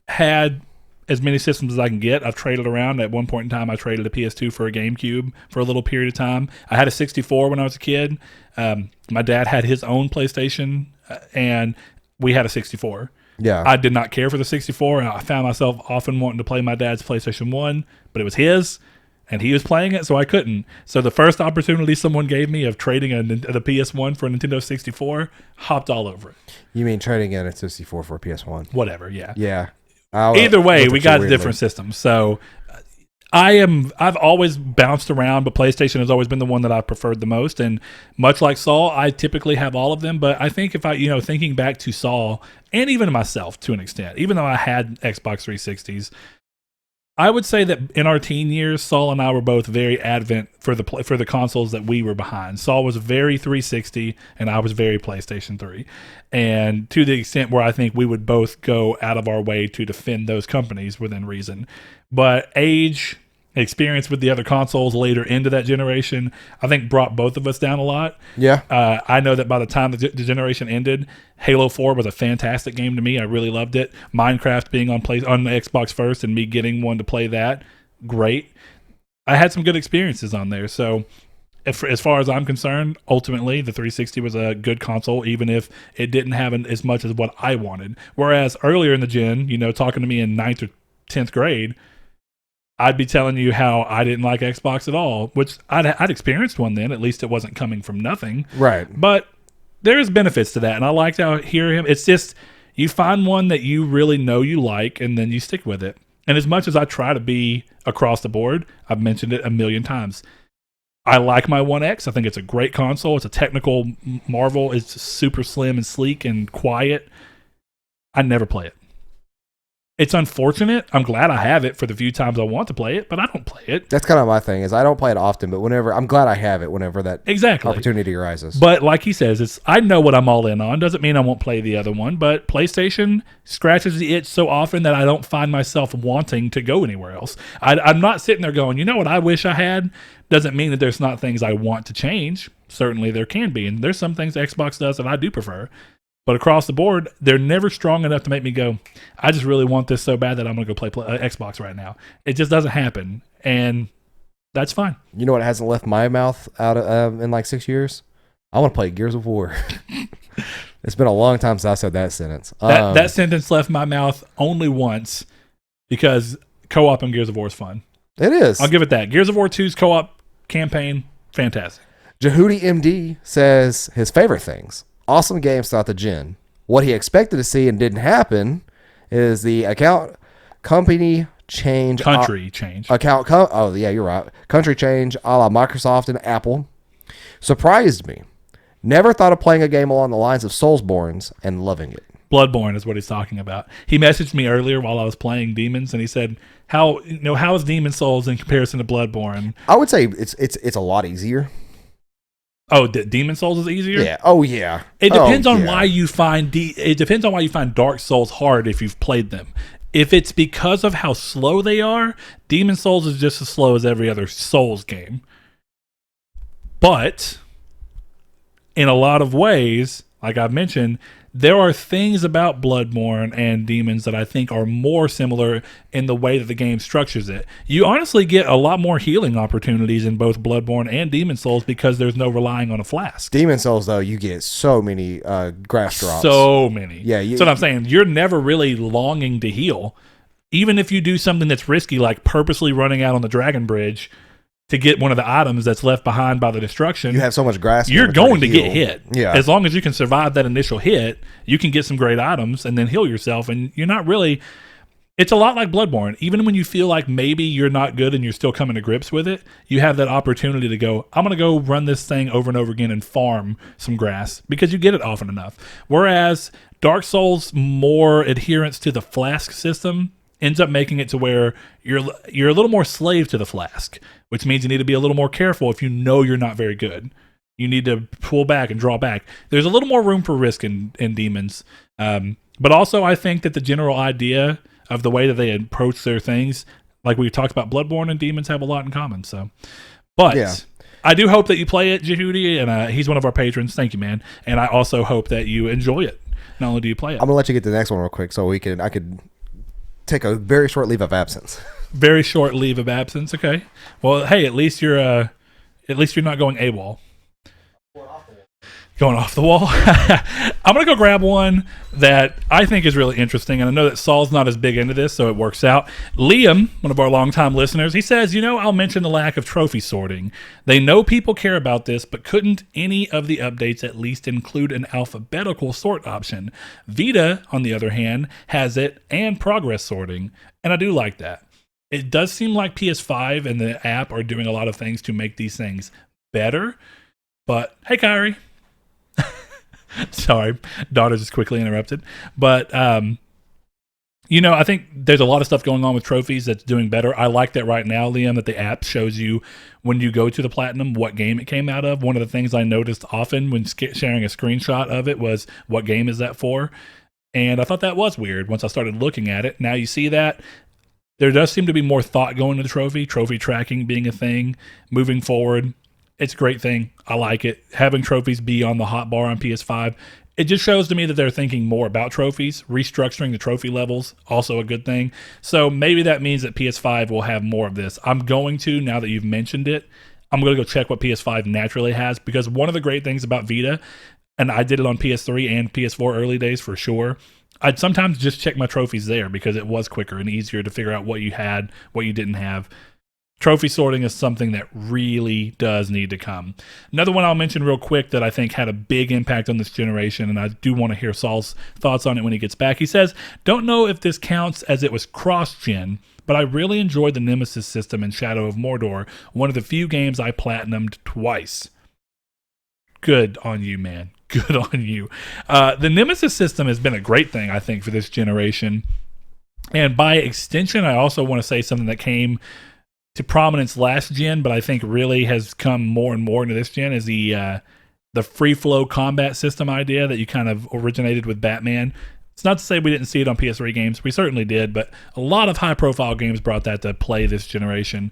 had as many systems as I can get. I've traded around. At one point in time, I traded a PS2 for a GameCube for a little period of time. I had a 64 when I was a kid. My dad had his own PlayStation, and we had a 64. Yeah. I did not care for the 64, and I found myself often wanting to play my dad's PlayStation 1, but it was his, and he was playing it, so I couldn't. So the first opportunity someone gave me of trading the PS1 for a Nintendo 64, hopped all over it. You mean trading in a 64 for a PS1? Whatever, yeah. Yeah. Either way, we got different systems. So I've always bounced around, but PlayStation has always been the one that I've preferred the most. And much like Saul, I typically have all of them. But I think if I, thinking back to Saul and even myself to an extent, even though I had Xbox 360s, I would say that in our teen years, Saul and I were both very advent for the consoles that we were behind. Saul was very 360, and I was very PlayStation 3. And to the extent where I think we would both go out of our way to defend those companies within reason. But age, experience with the other consoles later into that generation, I think brought both of us down a lot. Yeah. I know that by the time the generation ended, Halo 4 was a fantastic game to me. I really loved it. Minecraft being on the Xbox first and me getting one to play that, great. I had some good experiences on there. So as far as I'm concerned, ultimately the 360 was a good console, even if it didn't have as much as what I wanted. Whereas earlier in the gen, talking to me in 9th or 10th grade, I'd be telling you how I didn't like Xbox at all, which I'd experienced one then. At least it wasn't coming from nothing. Right. But there's benefits to that, and I liked how hear him. It's just you find one that you really know you like, and then you stick with it. And as much as I try to be across the board, I've mentioned it a million times. I like my One X. I think it's a great console. It's a technical marvel. It's super slim and sleek and quiet. I never play it. It's unfortunate. I'm glad I have it for the few times I want to play it, but I don't play it. That's kind of my thing. Is I don't play it often, but whenever I'm glad I have it. Whenever that opportunity arises. But like he says, I know what I'm all in on. Doesn't mean I won't play the other one. But PlayStation scratches the itch so often that I don't find myself wanting to go anywhere else. I'm not sitting there going, you know what I wish I had. Doesn't mean that there's not things I want to change. Certainly there can be, and there's some things Xbox does that I do prefer. But across the board, they're never strong enough to make me go, I just really want this so bad that I'm going to go play Xbox right now. It just doesn't happen. And that's fine. You know what hasn't left my mouth out in like 6 years? I want to play Gears of War. It's been a long time since I said that sentence. That sentence left my mouth only once because co-op in Gears of War is fun. It is. I'll give it that. Gears of War 2's co-op campaign, fantastic. Jehudi MD says his favorite things. Awesome games throughout the gen. What he expected to see and didn't happen is the account company change. Country change. Oh, yeah, you're right. Country change a la Microsoft and Apple. Surprised me. Never thought of playing a game along the lines of Soulsborne's and loving it. Bloodborne is what he's talking about. He messaged me earlier while I was playing Demons, and he said, "How is Demon Souls in comparison to Bloodborne?" I would say it's a lot easier. Oh, Demon Souls is easier? Yeah. Oh, yeah. It depends on why you find it depends on why you find Dark Souls hard if you've played them. If it's because of how slow they are, Demon Souls is just as slow as every other Souls game. But in a lot of ways, like I've mentioned, there are things about Bloodborne and Demons that I think are more similar in the way that the game structures it. You honestly get a lot more healing opportunities in both Bloodborne and Demon Souls because there's no relying on a flask. Demon Souls, though, you get so many grass drops. So many. Yeah. That's what I'm saying. You're never really longing to heal. Even if you do something that's risky, like purposely running out on the Dragon Bridge to get one of the items that's left behind by the destruction. You have so much grass. You're going to get hit. Yeah. As long as you can survive that initial hit, you can get some great items and then heal yourself. And you're not really... It's a lot like Bloodborne. Even when you feel like maybe you're not good and you're still coming to grips with it, you have that opportunity to go, I'm going to go run this thing over and over again and farm some grass because you get it often enough. Whereas Dark Souls' more adherence to the flask system ends up making it to where you're a little more slave to the flask, which means you need to be a little more careful if you know you're not very good. You need to pull back and draw back. There's a little more room for risk in Demons. But also I think that the general idea of the way that they approach their things, like we talked about, Bloodborne and Demons have a lot in common. So, but yeah. I do hope that you play it, Jehudi, and he's one of our patrons. Thank you, man. And I also hope that you enjoy it. Not only do you play it. I'm going to let you get to the next one real quick so I could take a very short leave of absence. Very short leave of absence. Okay. Well, hey, at least you're not going AWOL. Going off the wall. I'm going to go grab one that I think is really interesting, and I know that Saul's not as big into this, so it works out. Liam, one of our longtime listeners, he says, I'll mention the lack of trophy sorting. They know people care about this, but couldn't any of the updates at least include an alphabetical sort option? Vita, on the other hand, has it, and progress sorting, and I do like that. It does seem like PS5 and the app are doing a lot of things to make these things better, but hey, Kyrie. Sorry, daughter just quickly interrupted. But, I think there's a lot of stuff going on with trophies that's doing better. I like that right now, Liam, that the app shows you when you go to the Platinum what game it came out of. One of the things I noticed often when sharing a screenshot of it was, what game is that for? And I thought that was weird once I started looking at it. Now you see that. There does seem to be more thought going into trophy tracking being a thing moving forward. It's a great thing. I like it. Having trophies be on the hotbar on PS5, it just shows to me that they're thinking more about trophies. Restructuring the trophy levels, also a good thing. So maybe that means that PS5 will have more of this. I'm going to, now that you've mentioned it, I'm going to go check what PS5 naturally has, because one of the great things about Vita, and I did it on PS3 and PS4 early days for sure, I'd sometimes just check my trophies there because it was quicker and easier to figure out what you had, what you didn't have. Trophy sorting is something that really does need to come. Another one I'll mention real quick that I think had a big impact on this generation, and I do want to hear Saul's thoughts on it when he gets back. He says, don't know if this counts as it was cross-gen, but I really enjoyed the Nemesis system in Shadow of Mordor, one of the few games I platinumed twice. Good on you, man. Good on you. The Nemesis system has been a great thing, I think, for this generation. And by extension, I also want to say something that came to prominence last gen, but I think really has come more and more into this gen is the free flow combat system idea that you kind of originated with Batman. It's not to say we didn't see it on PS3 games. We certainly did, but a lot of high-profile games brought that to play this generation.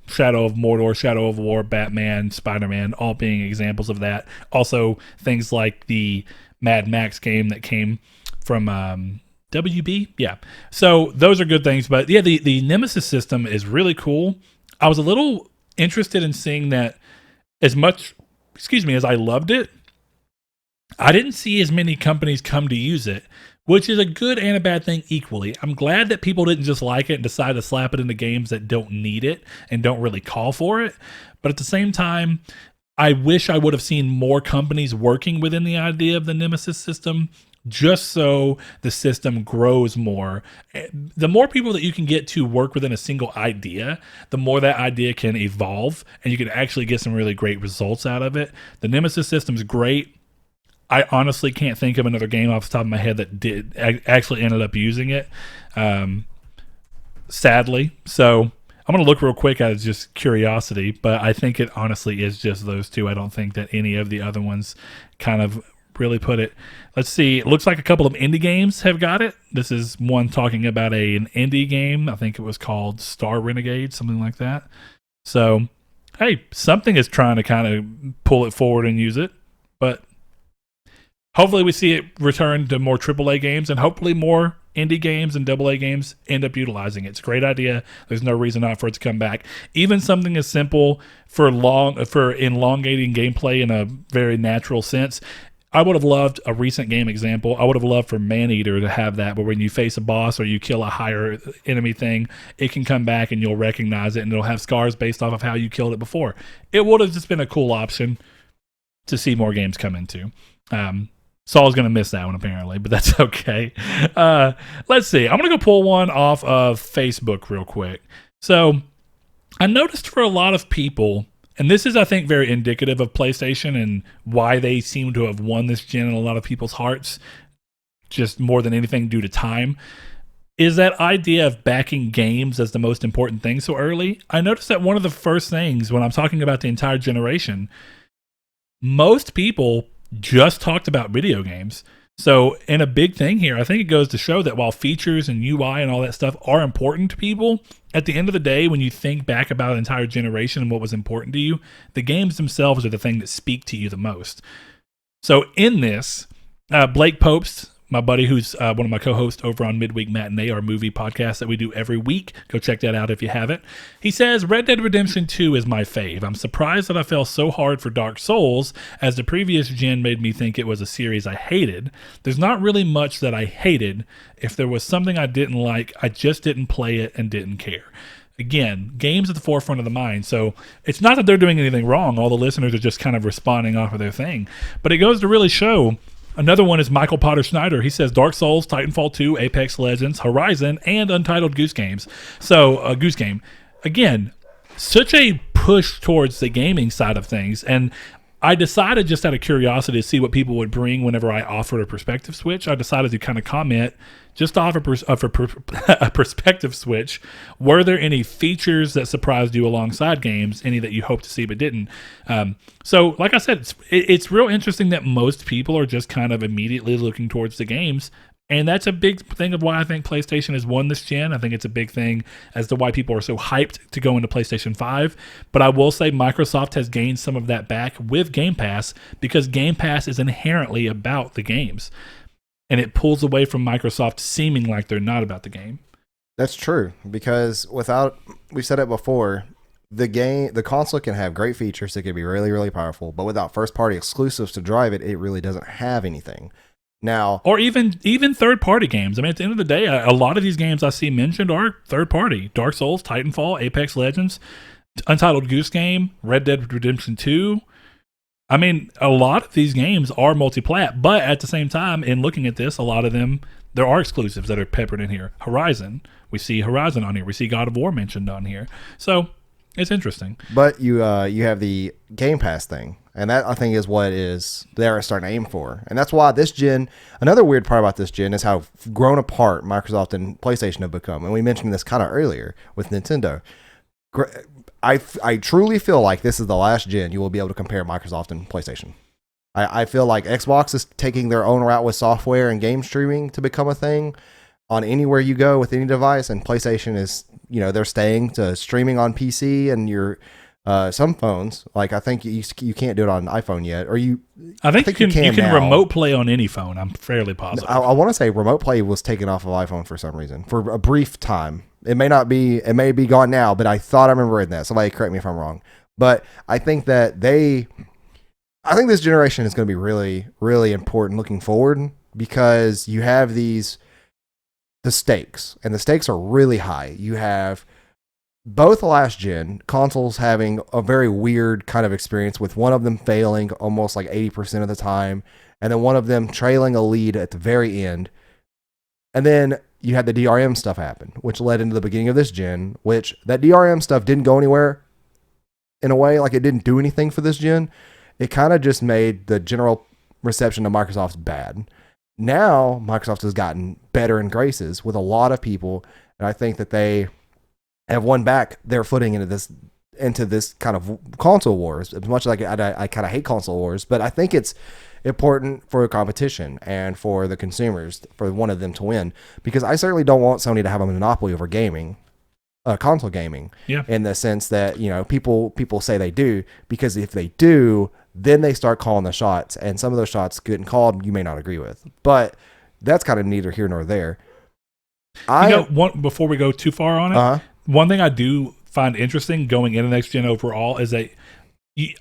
Shadow of Mordor, Shadow of War, Batman, Spider-Man, all being examples of that. Also, things like the Mad Max game that came from WB. Yeah. So those are good things. But yeah, the Nemesis system is really cool. I was a little interested in seeing that as much, as I loved it, I didn't see as many companies come to use it, which is a good and a bad thing equally. I'm glad that people didn't just like it and decide to slap it into games that don't need it and don't really call for it. But at the same time, I wish I would have seen more companies working within the idea of the Nemesis system, just so the system grows more. The more people that you can get to work within a single idea, the more that idea can evolve and you can actually get some really great results out of it. The Nemesis system is great. I honestly can't think of another game off the top of my head that actually ended up using it, sadly. So I'm going to look real quick out of just curiosity, but I think it honestly is just those two. I don't think that any of the other ones kind of really put it. Let's see. It looks like a couple of indie games have got it. This is one talking about an indie game. I think it was called Star Renegade, something like that. So, hey, something is trying to kind of pull it forward and use it, but hopefully we see it return to more AAA games, and hopefully more indie games and AA games end up utilizing it. It's a great idea. There's no reason not for it to come back. Even something as simple for elongating gameplay in a very natural sense. I would have loved a recent game example. I would have loved for Maneater to have that, where when you face a boss or you kill a higher enemy thing, it can come back and you'll recognize it and it'll have scars based off of how you killed it before. It would have just been a cool option to see more games come into. Saul's going to miss that one, apparently, but that's okay. Let's see. I'm going to go pull one off of Facebook real quick. So I noticed for a lot of people, and this is, I think, very indicative of PlayStation and why they seem to have won this gen in a lot of people's hearts, just more than anything due to time, is that idea of backing games as the most important thing so early. I noticed that one of the first things when I'm talking about the entire generation, most people just talked about video games. So in a big thing here, I think it goes to show that while features and UI and all that stuff are important to people, at the end of the day, when you think back about an entire generation and what was important to you, the games themselves are the thing that speak to you the most. So in this, Blake Popes, my buddy who's one of my co-hosts over on Midweek Matinee, our movie podcast that we do every week. Go check that out if you haven't. He says, Red Dead Redemption 2 is my fave. I'm surprised that I fell so hard for Dark Souls, as the previous gen made me think it was a series I hated. There's not really much that I hated. If there was something I didn't like, I just didn't play it and didn't care. Again, games at the forefront of the mind. So it's not that they're doing anything wrong. All the listeners are just kind of responding off of their thing. But it goes to really show. Another one is Michael Potter Schneider. He says Dark Souls, Titanfall 2, Apex Legends, Horizon, and Untitled Goose Games. So, Goose Game. Again, such a push towards the gaming side of things. And I decided, just out of curiosity, to see what people would bring whenever I offered a perspective switch. I decided to kind of comment, just to offer a perspective switch. Were there any features that surprised you alongside games? Any that you hoped to see but didn't? So, like I said, it's real interesting that most people are just kind of immediately looking towards the games. And that's a big thing of why I think PlayStation has won this gen. I think it's a big thing as to why people are so hyped to go into PlayStation 5. But I will say Microsoft has gained some of that back with Game Pass, because Game Pass is inherently about the games. And it pulls away from Microsoft seeming like they're not about the game. That's true, because we've said it before, the console can have great features that can be really, really powerful, but without first-party exclusives to drive it, it really doesn't have anything. Now, or even third-party games. I mean, at the end of the day, a lot of these games I see mentioned are third-party. Dark Souls, Titanfall, Apex Legends, Untitled Goose Game, Red Dead Redemption 2. I mean, a lot of these games are multi-plat, but at the same time, in looking at this, a lot of them, there are exclusives that are peppered in here. Horizon, we see Horizon on here. We see God of War mentioned on here. So, it's interesting. But you have the Game Pass thing. And that, I think, is what they're starting to aim for. And that's why this gen, another weird part about this gen is how grown apart Microsoft and PlayStation have become. And we mentioned this kind of earlier with Nintendo. I truly feel like this is the last gen you will be able to compare Microsoft and PlayStation. I feel like Xbox is taking their own route with software and game streaming to become a thing on anywhere you go with any device. And PlayStation is, they're staying to streaming on PC and your some phones. Like, I think you can't do it on an iPhone yet, or I think you can remote play on any phone. I'm fairly positive. I want to say remote play was taken off of iPhone for some reason for a brief time. It may be gone now, but I thought I remember reading that. Somebody correct me if I'm wrong. But I think that I think this generation is going to be really, really important looking forward, because you have the stakes, and the stakes are really high. You have both the last gen consoles having a very weird kind of experience, with one of them failing almost like 80% of the time, and then one of them trailing a lead at the very end. And then you had the DRM stuff happen, which led into the beginning of this gen, which that DRM stuff didn't go anywhere in a way. Like, it didn't do anything for this gen. It kind of just made the general reception of Microsoft's bad. Now, Microsoft has gotten better in graces with a lot of people, and I think that they have won back their footing into this kind of console wars. As much as I kind of hate console wars, but I think it's important for competition and for the consumers, for one of them to win, because I certainly don't want Sony to have a monopoly over gaming, console gaming, in the sense that, people say they do, because if they do, then they start calling the shots, and some of those shots getting called you may not agree with, but that's kind of neither here nor there. Before we go too far on it, one thing I do find interesting going into next gen overall is that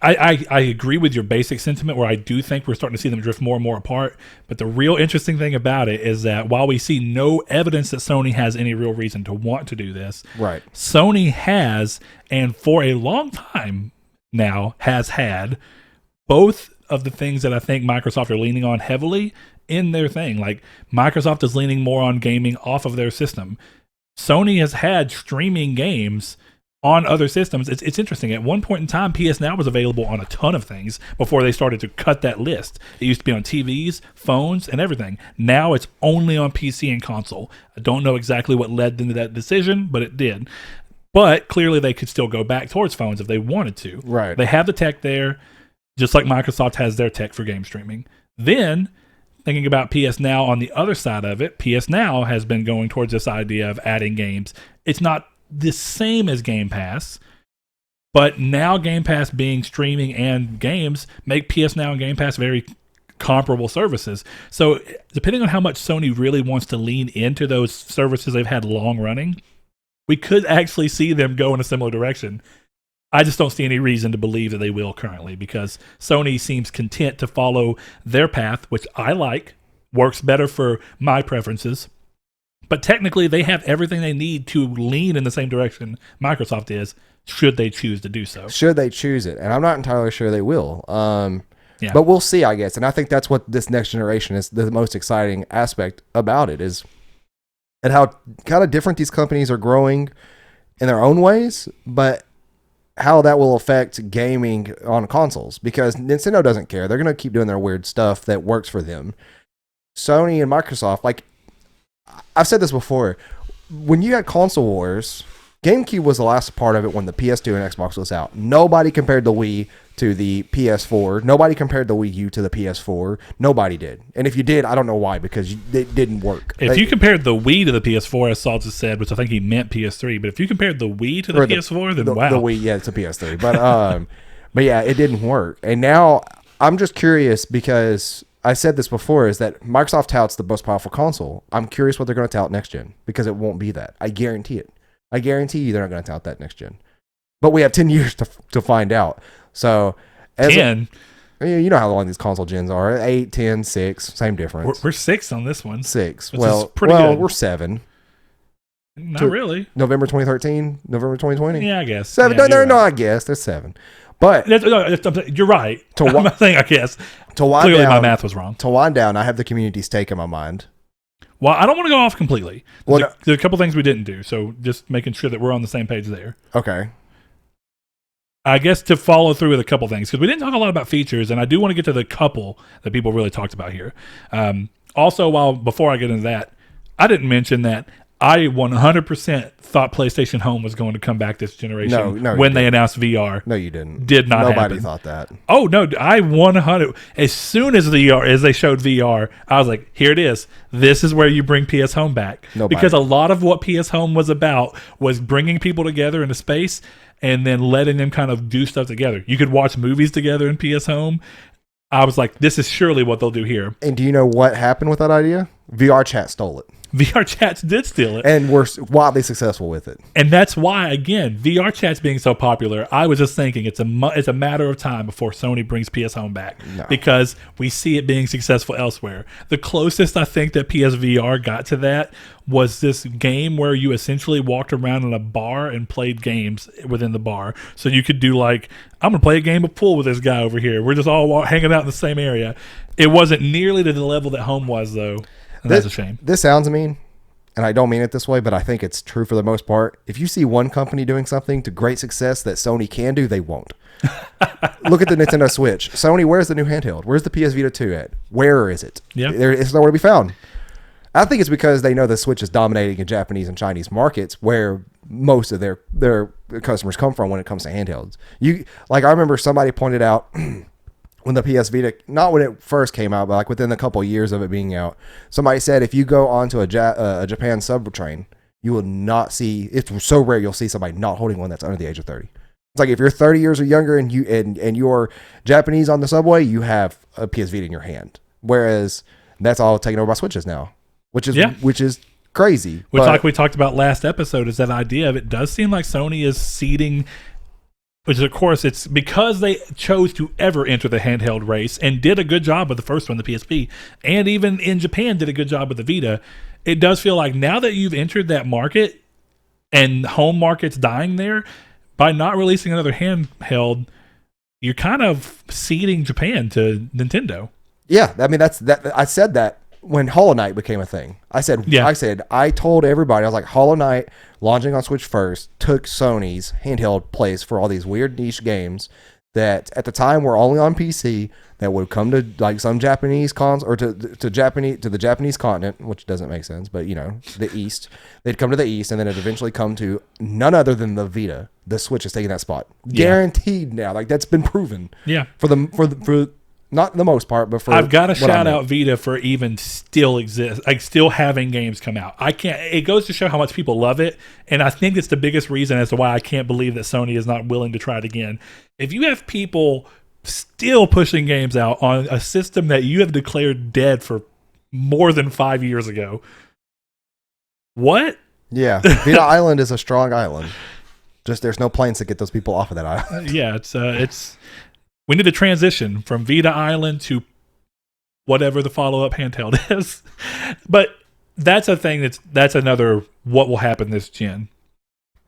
I agree with your basic sentiment, where I do think we're starting to see them drift more and more apart. But the real interesting thing about it is that while we see no evidence that Sony has any real reason to want to do this, right? Sony has, and for a long time now has had, both of the things that I think Microsoft are leaning on heavily in their thing. Like, Microsoft is leaning more on gaming off of their system. Sony has had streaming games on other systems. It's interesting. At one point in time, PS Now was available on a ton of things before they started to cut that list. It used to be on TVs, phones, and everything. Now it's only on PC and console. I don't know exactly what led them to that decision, but it did. But clearly they could still go back towards phones if they wanted to. Right. They have the tech there, just like Microsoft has their tech for game streaming. Then, thinking about PS Now on the other side of it, PS Now has been going towards this idea of adding games. It's not the same as Game Pass, but now Game Pass being streaming and games make PS Now and Game Pass very comparable services. So depending on how much Sony really wants to lean into those services they've had long running, we could actually see them go in a similar direction. I just don't see any reason to believe that they will currently, because Sony seems content to follow their path, which I like, works better for my preferences. But technically, they have everything they need to lean in the same direction Microsoft is, should they choose to do so. Should they choose it. And I'm not entirely sure they will. But we'll see, I guess. And I think that's what this next generation is, the most exciting aspect about it, is and how kind of different these companies are growing in their own ways, but how that will affect gaming on consoles, because Nintendo doesn't care. They're going to keep doing their weird stuff that works for them. Sony and Microsoft, like I've said this before, when you had console wars, GameCube was the last part of it when the PS2 and Xbox was out. Nobody compared the Wii to the PS4. Nobody compared the Wii U to the PS4. Nobody did. And if you did, I don't know why, because it didn't work. If you compared the Wii to the PS4, as Salt has said, which I think he meant PS3, but if you compared the Wii to the PS4, then wow. The Wii, yeah, it's a PS3. But yeah, it didn't work. And now I'm just curious, because I said this before, is that Microsoft touts the most powerful console. I'm curious what they're going to tout next gen, because it won't be that. I guarantee it. I guarantee you they're not going to tout that next gen. But we have 10 years to find out. So, you know how long these console gens are. 8, 10, 6, same difference. We're 6 on this one. 6. Pretty good. We're 7. Not really. November 2013, November 2020? Yeah, I guess. 7. Yeah, no, I guess. There's 7. But you're right. I'm saying, I guess. Clearly my math was wrong. To wind down, I have the community stake in my mind. Well, I don't want to go off completely. There's a couple things we didn't do, so just making sure that we're on the same page there. Okay. I guess to follow through with a couple things, because we didn't talk a lot about features, and I do want to get to the couple that people really talked about here. Also, before I get into that, I didn't mention that I 100% thought PlayStation Home was going to come back this generation when they announced VR. No, you didn't. Did not Nobody happen. thought that. Oh, no. I 100. As soon as they showed VR, I was like, here it is. This is where you bring PS Home back. Nobody. Because a lot of what PS Home was about was bringing people together in a space and then letting them kind of do stuff together. You could watch movies together in PS Home. I was like, this is surely what they'll do here. And do you know what happened with that idea? VR Chat stole it. VR Chats did steal it. And we're wildly successful with it. And that's why, again, VR Chats being so popular, I was just thinking it's a matter of time before Sony brings PS Home back. No. Because we see it being successful elsewhere. The closest I think that PSVR got to that was this game where you essentially walked around in a bar and played games within the bar. So you could do like, I'm going to play a game of pool with this guy over here. We're just all hanging out in the same area. It wasn't nearly to the level that Home was, though. And that's a shame. This sounds mean, and I don't mean it this way, but I think it's true for the most part. If you see one company doing something to great success that Sony can do, they won't. Look at the Nintendo Switch. Sony, where's the new handheld? Where's the PS Vita 2 at? Where is it? Yeah. It's nowhere to be found. I think it's because they know the Switch is dominating in Japanese and Chinese markets where most of their customers come from when it comes to handhelds. I remember somebody pointed out when the PS Vita, not when it first came out, but like within a couple of years of it being out, somebody said if you go onto a Japan subtrain, you will not see. It's so rare you'll see somebody not holding one that's under the age of 30. It's like if you're 30 years or younger and you're Japanese on the subway, you have a PS Vita in your hand. Whereas that's all taken over by Switches now, which is crazy. Like we talked about last episode, is that idea of it does seem like Sony is seeding. Which, of course, it's because they chose to ever enter the handheld race and did a good job with the first one, the PSP, and even in Japan did a good job with the Vita. It does feel like now that you've entered that market and home market's dying there, by not releasing another handheld, you're kind of ceding Japan to Nintendo. Yeah, I mean, I said that when Hollow Knight became a thing. I told everybody, I was like, Hollow Knight launching on Switch first took Sony's handheld place for all these weird niche games that at the time were only on PC that would come to like some Japanese cons or to the Japanese continent, which doesn't make sense, but the East. They'd come to the East and then it'd eventually come to none other than the Vita. The Switch is taking that spot. Yeah. Guaranteed now. Like that's been proven. Yeah. For not the most part, but for I've got to shout out Vita for even still still having games come out. It goes to show how much people love it, and I think it's the biggest reason as to why I can't believe that Sony is not willing to try it again. If you have people still pushing games out on a system that you have declared dead for more than 5 years ago, what? Yeah, Vita Island is a strong island. Just there's no planes to get those people off of that island. Yeah, it's. We need to transition from Vita Island to whatever the follow-up handheld is. But that's a thing that's another what will happen this gen.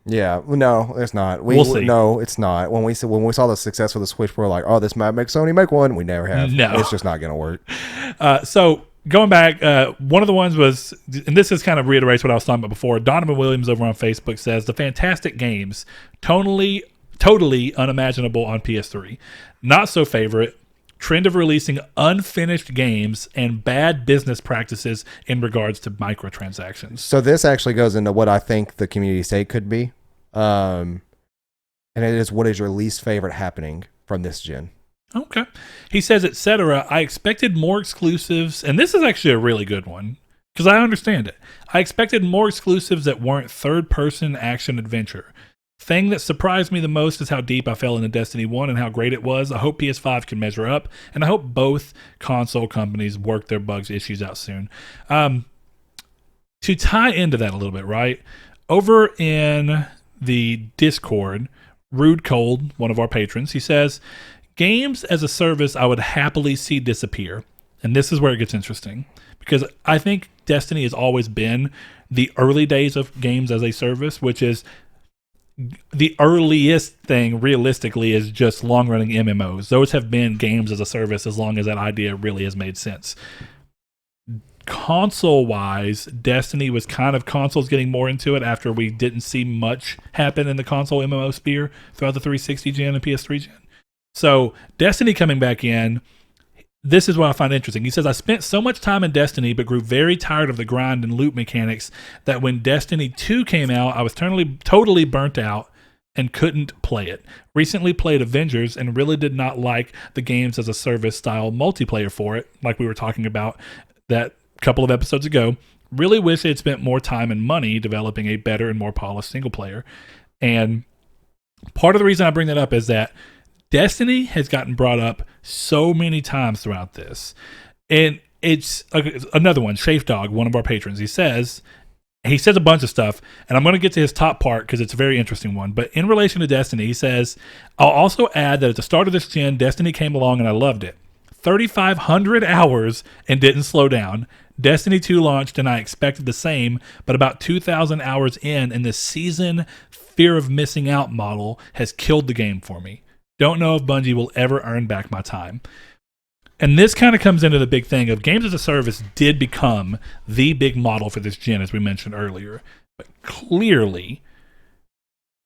Yeah, no, it's not. We'll see. No, it's not. When we saw the success of the Switch, we're like, oh, this might make Sony make one. We never have. No. It's just not going to work. So going back, one of the ones was, and this is kind of reiterates what I was talking about before, Donovan Williams over on Facebook says, the fantastic games, totally unimaginable on PS3. Not so favorite. Trend of releasing unfinished games and bad business practices in regards to microtransactions. So this actually goes into what I think the community state could be. And it is, what is your least favorite happening from this gen? Okay. He says, etc. I expected more exclusives, and this is actually a really good one because I understand it. I expected more exclusives that weren't third-person action adventure. Thing that surprised me the most is how deep I fell into Destiny 1 and how great it was. I hope PS5 can measure up, and I hope both console companies work their bugs issues out soon. To tie into that a little bit, right? Over in the Discord, Rude Cold, one of our patrons, he says, games as a service I would happily see disappear. And this is where it gets interesting, because I think Destiny has always been the early days of games as a service, which is the earliest thing realistically is just long running MMOs. Those have been games as a service as long as that idea really has made sense. console-wise, Destiny was kind of consoles getting more into it after we didn't see much happen in the console MMO sphere throughout the 360 gen and PS3 gen. So Destiny coming back in, this is what I find interesting. He says, I spent so much time in Destiny but grew very tired of the grind and loot mechanics that when Destiny 2 came out, I was totally burnt out and couldn't play it. Recently played Avengers and really did not like the games as a service style multiplayer for it, like we were talking about that couple of episodes ago. Really wish they'd spent more time and money developing a better and more polished single player. And part of the reason I bring that up is that Destiny has gotten brought up so many times throughout this. And it's another one, Shafe Dog, one of our patrons. He says a bunch of stuff, and I'm going to get to his top part because it's a very interesting one. But in relation to Destiny, he says, I'll also add that at the start of this gen, Destiny came along and I loved it. 3,500 hours and didn't slow down. Destiny 2 launched and I expected the same, but about 2,000 hours in, and the season fear of missing out model has killed the game for me. Don't know if Bungie will ever earn back my time. And this kind of comes into the big thing of games as a service did become the big model for this gen, as we mentioned earlier. But clearly,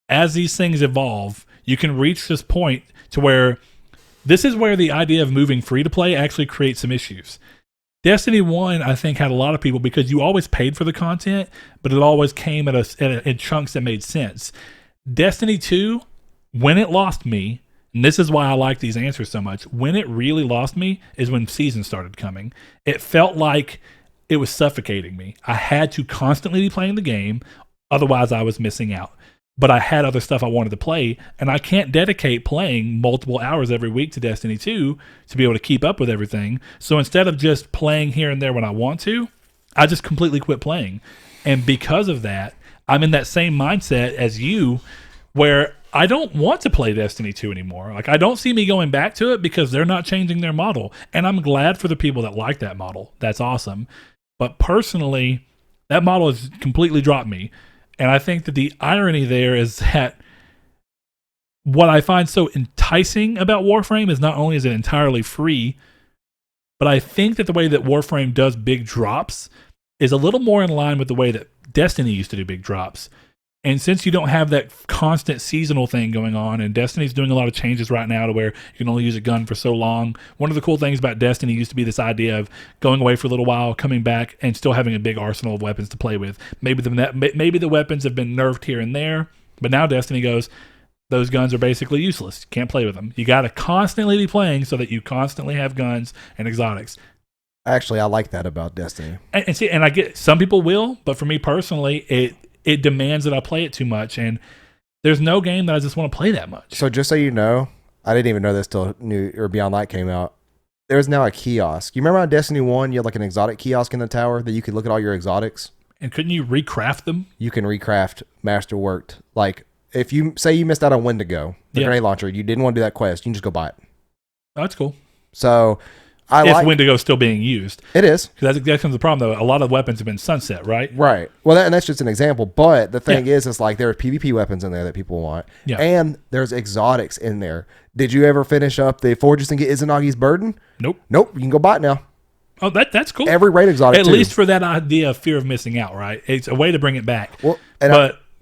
as these things evolve, you can reach this point to where this is where the idea of moving free to play actually creates some issues. Destiny 1, I think, had a lot of people because you always paid for the content, but it always came in chunks that made sense. Destiny 2, when it lost me, and this is why I like these answers so much, when it really lost me is when seasons started coming. It felt like it was suffocating me. I had to constantly be playing the game, otherwise I was missing out. But I had other stuff I wanted to play, and I can't dedicate playing multiple hours every week to Destiny 2 to be able to keep up with everything. So instead of just playing here and there when I want to, I just completely quit playing. And because of that, I'm in that same mindset as you, where I don't want to play Destiny 2 anymore. Like, I don't see me going back to it because they're not changing their model. And I'm glad for the people that like that model. That's awesome. But personally, that model has completely dropped me. And I think that the irony there is that what I find so enticing about Warframe is not only is it entirely free, but I think that the way that Warframe does big drops is a little more in line with the way that Destiny used to do big drops. And since you don't have that constant seasonal thing going on, and Destiny's doing a lot of changes right now to where you can only use a gun for so long. One of the cool things about Destiny used to be this idea of going away for a little while, coming back, and still having a big arsenal of weapons to play with. Maybe the weapons have been nerfed here and there, but now Destiny goes, those guns are basically useless. You can't play with them. You got to constantly be playing so that you constantly have guns and exotics. Actually, I like that about Destiny. And I get some people will, but for me personally, it demands that I play it too much, and there's no game that I just want to play that much. So just so you know, I didn't even know this till Beyond Light came out. There's now a kiosk. You remember on Destiny 1, you had like an exotic kiosk in the tower that you could look at all your exotics? And couldn't you recraft them? You can recraft masterworked. Like, if you say you missed out on Wendigo, the grenade launcher, you didn't want to do that quest, you can just go buy it. Oh, that's cool. So if Wendigo's still being used. It is. Because that comes the problem, though. A lot of weapons have been sunset, right? Right. Well, and that's just an example. But the thing is, it's like there are PvP weapons in there that people want. Yeah. And there's exotics in there. Did you ever finish up the Forges and get Izunagi's Burden? Nope. You can go buy it now. Oh, that's cool. Every raid exotic, At least for that idea of fear of missing out, right? It's a way to bring it back. Well,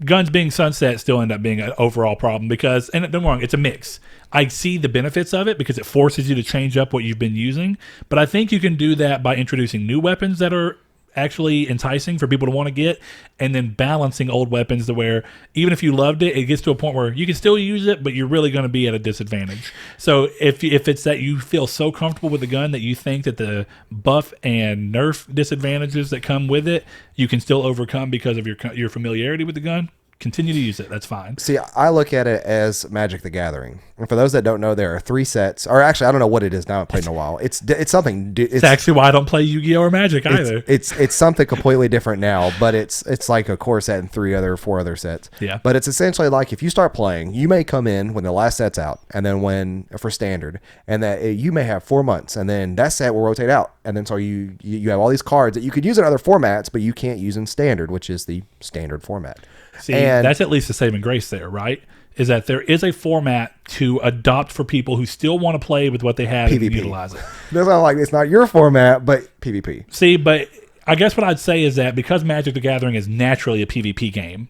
guns being sunset still end up being an overall problem because, and don't get me wrong, it's a mix. I see the benefits of it because it forces you to change up what you've been using, but I think you can do that by introducing new weapons that are actually enticing for people to want to get, and then balancing old weapons to where even if you loved it, it gets to a point where you can still use it, but you're really going to be at a disadvantage. So if it's that you feel so comfortable with the gun that you think that the buff and nerf disadvantages that come with it, you can still overcome because of your familiarity with the gun, continue to use it. That's fine. See, I look at it as Magic the Gathering. And for those that don't know, there are 3 sets. Or actually, I don't know what it is now. I haven't played in a while. It's something. It's actually why I don't play Yu-Gi-Oh! Or Magic either. It's something completely different now, but it's like a core set and 4 other sets. Yeah. But it's essentially like if you start playing, you may come in when the last set's out, and then for standard, and that you may have 4 months, and then that set will rotate out, and then so you have all these cards that you could use in other formats, but you can't use in standard, which is the standard format. See, that's at least the saving grace there, right? Is that there is a format to adopt for people who still want to play with what they have PvP. and utilize it. It's not your format, but PvP. See, but I guess what I'd say is that because Magic the Gathering is naturally a PvP game,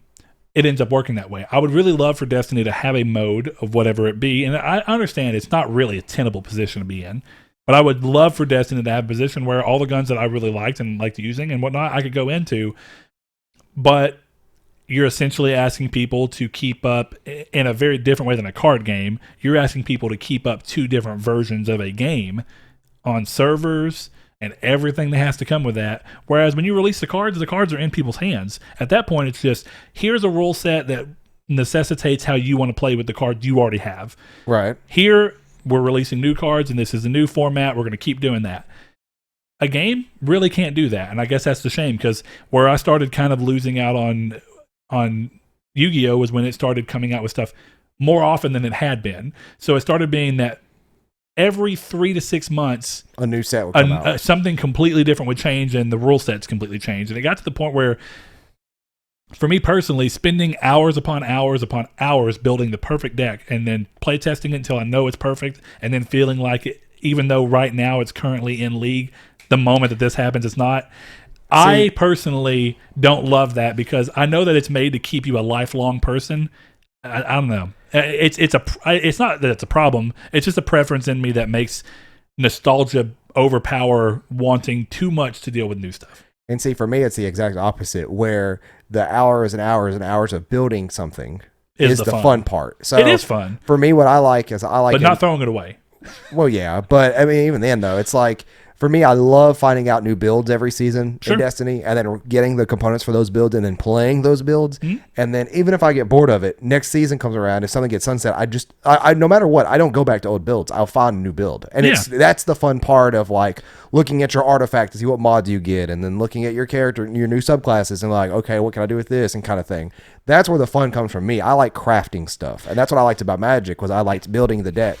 it ends up working that way. I would really love for Destiny to have a mode of whatever it be, and I understand it's not really a tenable position to be in, but I would love for Destiny to have a position where all the guns that I really liked and liked using and whatnot I could go into, but you're essentially asking people to keep up in a very different way than a card game. You're asking people to keep up two different versions of a game on servers and everything that has to come with that. Whereas when you release the cards are in people's hands. At that point, it's just, here's a rule set that necessitates how you want to play with the cards you already have. Right. Here, we're releasing new cards, and this is a new format. We're going to keep doing that. A game really can't do that, and I guess that's the shame, because where I started kind of losing out on Yu-Gi-Oh! Was when it started coming out with stuff more often than it had been. So it started being that every 3 to 6 months, a new set would come out. Something completely different would change, and the rule sets completely changed. And it got to the point where, for me personally, spending hours upon hours upon hours building the perfect deck and then play testing it until I know it's perfect, and then feeling like it, even though right now it's currently in league, the moment that this happens, it's not. I personally don't love that, because I know that it's made to keep you a lifelong person. I don't know. It's not that it's a problem. It's just a preference in me that makes nostalgia overpower wanting too much to deal with new stuff. And see, for me, it's the exact opposite, where the hours and hours and hours of building something is the fun part. So it is fun. For me, what I like is but not throwing it away. Well, yeah, but I mean, even then though, it's like, for me, I love finding out new builds every season in Destiny, and then getting the components for those builds and then playing those builds. Mm-hmm. And then even if I get bored of it, next season comes around, if something gets sunset, I no matter what, I don't go back to old builds. I'll find a new build. And that's the fun part of like looking at your artifact to see what mods you get, and then looking at your character and your new subclasses and like, okay, what can I do with this, and kind of thing. That's where the fun comes from me. I like crafting stuff. And that's what I liked about Magic, was I liked building the deck.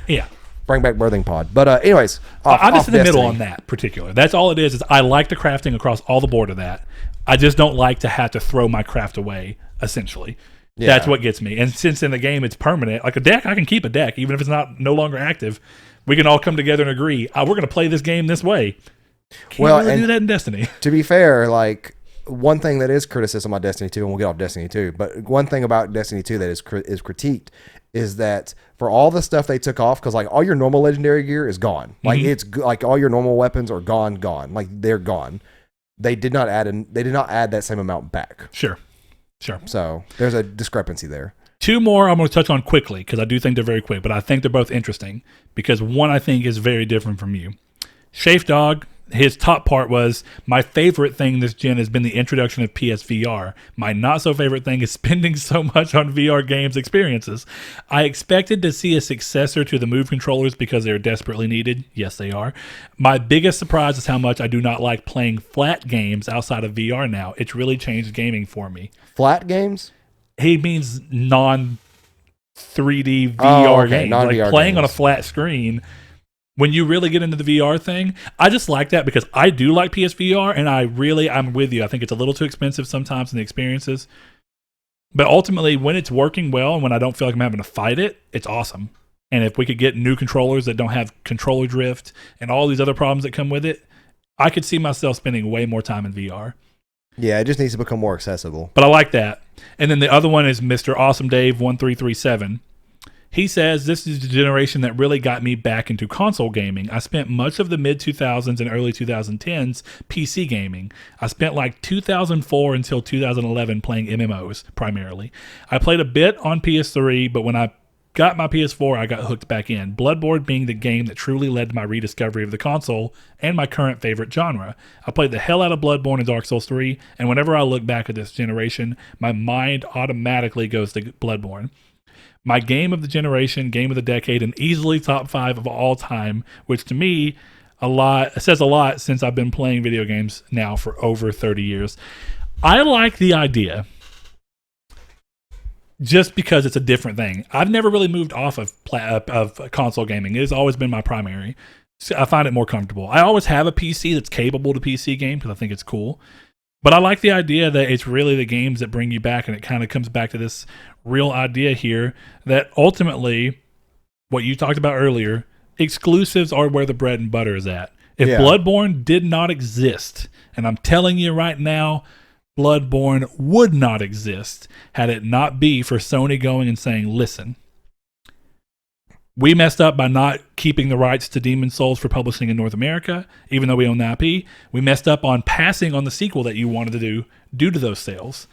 Yeah. Bring back Birthing Pod. But anyways, I'm just in the middle on that particular. That's all it is I like the crafting across all the board of that. I just don't like to have to throw my craft away, essentially. Yeah. That's what gets me. And since in the game it's permanent, like a deck, I can keep a deck, even if it's no longer active. We can all come together and agree, we're going to play this game this way. Can't really do that in Destiny. To be fair, like, one thing that is criticism on Destiny 2, and we'll get off Destiny 2, but one thing about Destiny 2 that is critiqued is that for all the stuff they took off, because like all your normal legendary gear is gone. Like it's like all your normal weapons are gone. Like they're gone. They did not add that same amount back. Sure. So there's a discrepancy there. Two more I'm going to touch on quickly, because I do think they're very quick, but I think they're both interesting, because one I think is very different from you. Shafe Dog, his top part was, my favorite thing this gen has been the introduction of PSVR. My not so favorite thing is spending so much on VR games experiences. I expected to see a successor to the Move controllers because they're desperately needed. Yes, they are. My biggest surprise is how much I do not like playing flat games outside of VR now. It's really changed gaming for me. Flat games? He means non 3D VR games. Non-VR like playing games. on a flat screen. When you really get into the VR thing, I just like that, because I do like PSVR, and I'm with you. I think it's a little too expensive sometimes in the experiences. But ultimately, when it's working well and when I don't feel like I'm having to fight it, it's awesome. And if we could get new controllers that don't have controller drift and all these other problems that come with it, I could see myself spending way more time in VR. Yeah, it just needs to become more accessible. But I like that. And then the other one is Mr. Awesome Dave 1337. He says, this is the generation that really got me back into console gaming. I spent much of the mid-2000s and early 2010s PC gaming. I spent like 2004 until 2011 playing MMOs, primarily. I played a bit on PS3, but when I got my PS4, I got hooked back in. Bloodborne being the game that truly led to my rediscovery of the console and my current favorite genre. I played the hell out of Bloodborne and Dark Souls 3, and whenever I look back at this generation, my mind automatically goes to Bloodborne. My game of the generation, game of the decade, and easily top 5 of all time, which to me says a lot since I've been playing video games now for over 30 years. I like the idea just because it's a different thing. I've never really moved off of console gaming. It has always been my primary. So I find it more comfortable. I always have a PC that's capable to PC game because I think it's cool. But I like the idea that it's really the games that bring you back, and it kind of comes back to this real idea here that ultimately, what you talked about earlier, exclusives are where the bread and butter is at. If Yeah. Bloodborne did not exist, and I'm telling you right now, Bloodborne would not exist had it not be for Sony going and saying, listen, we messed up by not keeping the rights to Demon Souls for publishing in North America, even though we own the IP. We messed up on passing on the sequel that you wanted to do due to those sales.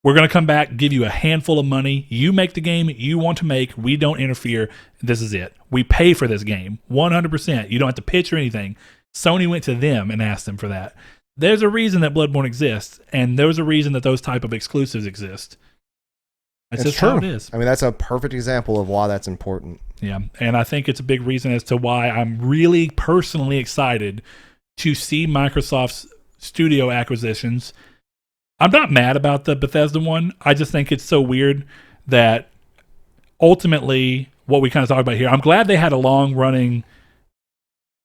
We're going to come back, give you a handful of money. You make the game you want to make. We don't interfere. This is it. We pay for this game 100%. You don't have to pitch or anything. Sony went to them and asked them for that. There's a reason that Bloodborne exists, and there's a reason that those type of exclusives exist. That's just how it is. I mean, that's a perfect example of why that's important. Yeah, and I think it's a big reason as to why I'm really personally excited to see Microsoft's studio acquisitions. I'm not mad about the Bethesda one. I just think it's so weird that ultimately what we kind of talked about here, I'm glad they had a long-running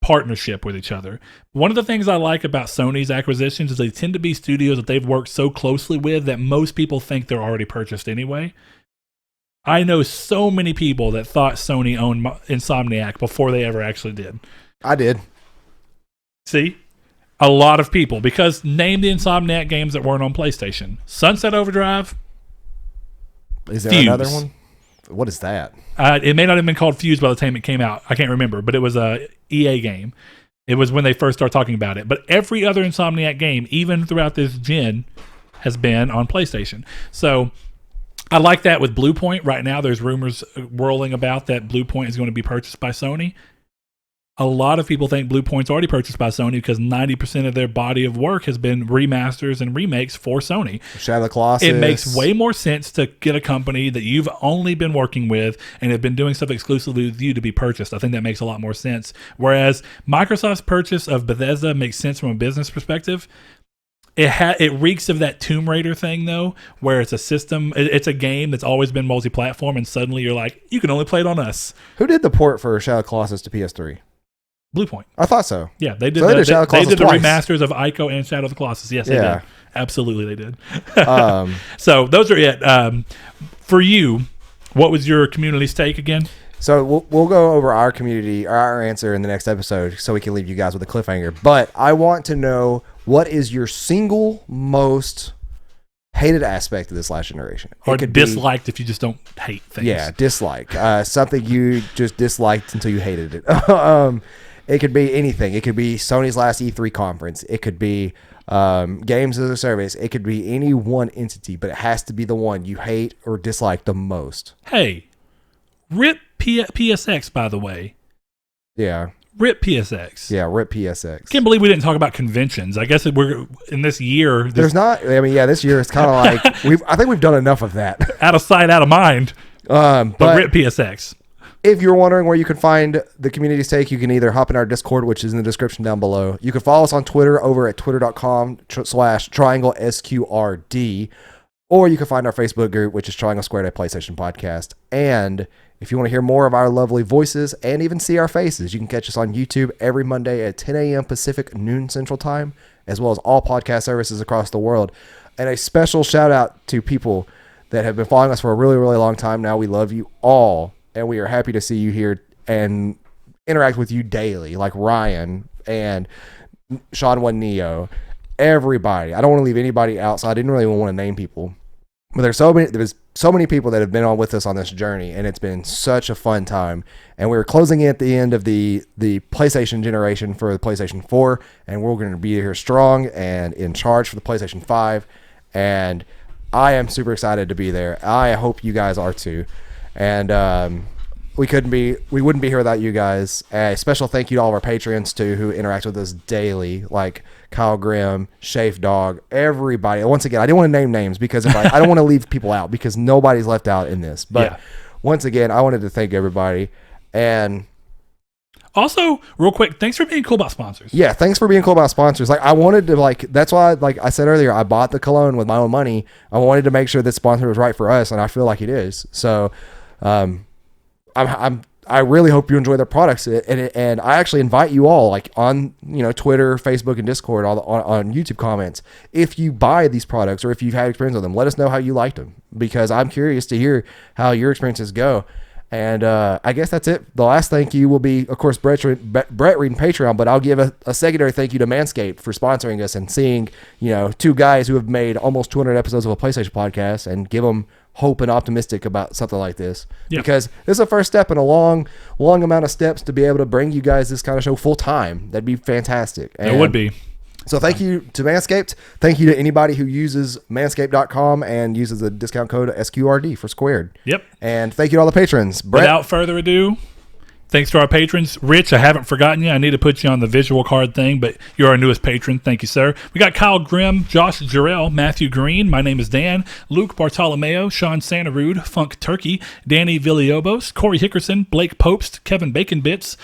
partnership with each other. One of the things I like about Sony's acquisitions is they tend to be studios that they've worked so closely with that most people think they're already purchased anyway. I know so many people that thought Sony owned Insomniac before they ever actually did. I did. See? A lot of people. Because name the Insomniac games that weren't on PlayStation. Sunset Overdrive. Is there Fuse. another one? What is that? It may not have been called Fuse by the time it came out. I can't remember, but it was a EA game. It was when they first started talking about it. But every other Insomniac game, even throughout this gen, has been on PlayStation. So I like that with Bluepoint. Right now, there's rumors whirling about that Bluepoint is going to be purchased by Sony. A lot of people think Bluepoint's already purchased by Sony because 90% of their body of work has been remasters and remakes for Sony. Shadow of the Colossus. It makes way more sense to get a company that you've only been working with and have been doing stuff exclusively with you to be purchased. I think that makes a lot more sense. Whereas Microsoft's purchase of Bethesda makes sense from a business perspective. It reeks of that Tomb Raider thing, though, where it's a system, it's a game that's always been multi-platform, and suddenly you're like, you can only play it on us. Who did the port for Shadow of the Colossus to PS3? Bluepoint. I thought so. Yeah, they did. So they did the twice. remasters of Ico and Shadow of the Colossus. Yes, they did. Absolutely, they did. So those are it. For you, what was your community's take again? So we'll go over our community, our answer in the next episode, so we can leave you guys with a cliffhanger. But I want to know, what is your single most hated aspect of this last generation? Or disliked if you just don't hate things. Yeah, dislike. Something you just disliked until you hated it. It could be anything. It could be Sony's last E3 conference. It could be games as a service. It could be any one entity, but it has to be the one you hate or dislike the most. Hey, RIP PSX, by the way. Yeah. RIP PSX. Yeah, RIP PSX. Can't believe we didn't talk about conventions. I guess we're in this year. There's not. I mean, yeah, this year it's kind of like I think we've done enough of that. Out of sight, out of mind. But RIP PSX. If you're wondering where you can find the community's take, you can either hop in our Discord, which is in the description down below. You can follow us on Twitter over at twitter.com/trianglesqrd, or you can find our Facebook group, which is Triangle Squared, a PlayStation podcast. And if you want to hear more of our lovely voices and even see our faces, you can catch us on YouTube every Monday at 10 a.m. Pacific, noon Central Time, as well as all podcast services across the world. And a special shout out to people that have been following us for a really, really long time now. We love you all, and we are happy to see you here and interact with you daily, like Ryan and Sean One Neo, everybody. I don't want to leave anybody out, so I didn't really want to name people. But there's so many people that have been on with us on this journey, and it's been such a fun time. And we're closing in at the end of the PlayStation generation for the PlayStation 4, and we're going to be here strong and in charge for the PlayStation 5. And I am super excited to be there. I hope you guys are too. And we wouldn't be here without you guys. A special thank you to all of our patrons too, who interact with us daily, like Kyle Grimm, Shafe Dog, everybody. Once again, I didn't want to name names because I don't want to leave people out, because nobody's left out in this. But once again, I wanted to thank everybody. And also, real quick, thanks for being cool about sponsors. Yeah, thanks for being cool about sponsors. Like, I wanted to, that's why, like I said earlier, I bought the cologne with my own money. I wanted to make sure this sponsor was right for us, and I feel like it is. So, I really hope you enjoy their products, and I actually invite you all, like on Twitter, Facebook, and Discord, on YouTube comments. If you buy these products or if you've had experience with them, let us know how you liked them, because I'm curious to hear how your experiences go. And I guess that's it. The last thank you will be, of course, Brett reading Patreon, but I'll give a secondary thank you to Manscaped for sponsoring us and seeing, two guys who have made almost 200 episodes of a PlayStation podcast and give them hope and optimistic about something like this. Yeah. Because this is the first step in a long amount of steps to be able to bring you guys this kind of show full time. That'd be fantastic. And it would be. So thank you to Manscaped. Thank you to anybody who uses manscaped.com and uses the discount code SQRD for squared. Yep. And thank you to all the patrons. Brett. Without further ado, thanks to our patrons. Rich, I haven't forgotten you. I need to put you on the visual card thing, but you're our newest patron. Thank you, sir. We got Kyle Grimm, Josh Jarrell, Matthew Green. My name is Dan. Luke Bartolomeo, Sean Santarude, Funk Turkey, Danny Villalobos, Corey Hickerson, Blake Popst, Kevin Bacon Bits,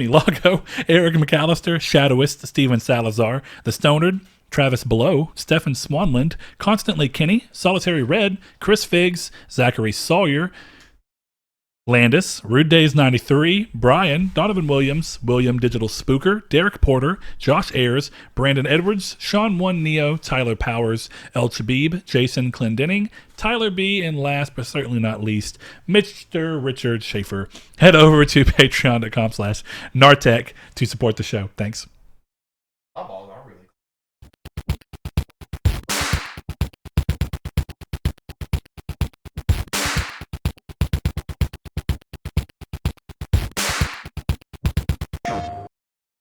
Lago, Eric McAllister, Shadowist, Steven Salazar, The Stonard, Travis Below, Stefan Swanland, Constantly Kenny, Solitary Red, Chris Figs, Zachary Sawyer, Landis, Rude Days 93, Brian, Donovan Williams, William Digital Spooker, Derek Porter, Josh Ayers, Brandon Edwards, Sean One Neo, Tyler Powers, El Chabib, Jason Clendenning, Tyler B, and last but certainly not least, Mr. Richard Schaefer. Head over to patreon.com/Nartec to support the show. Thanks.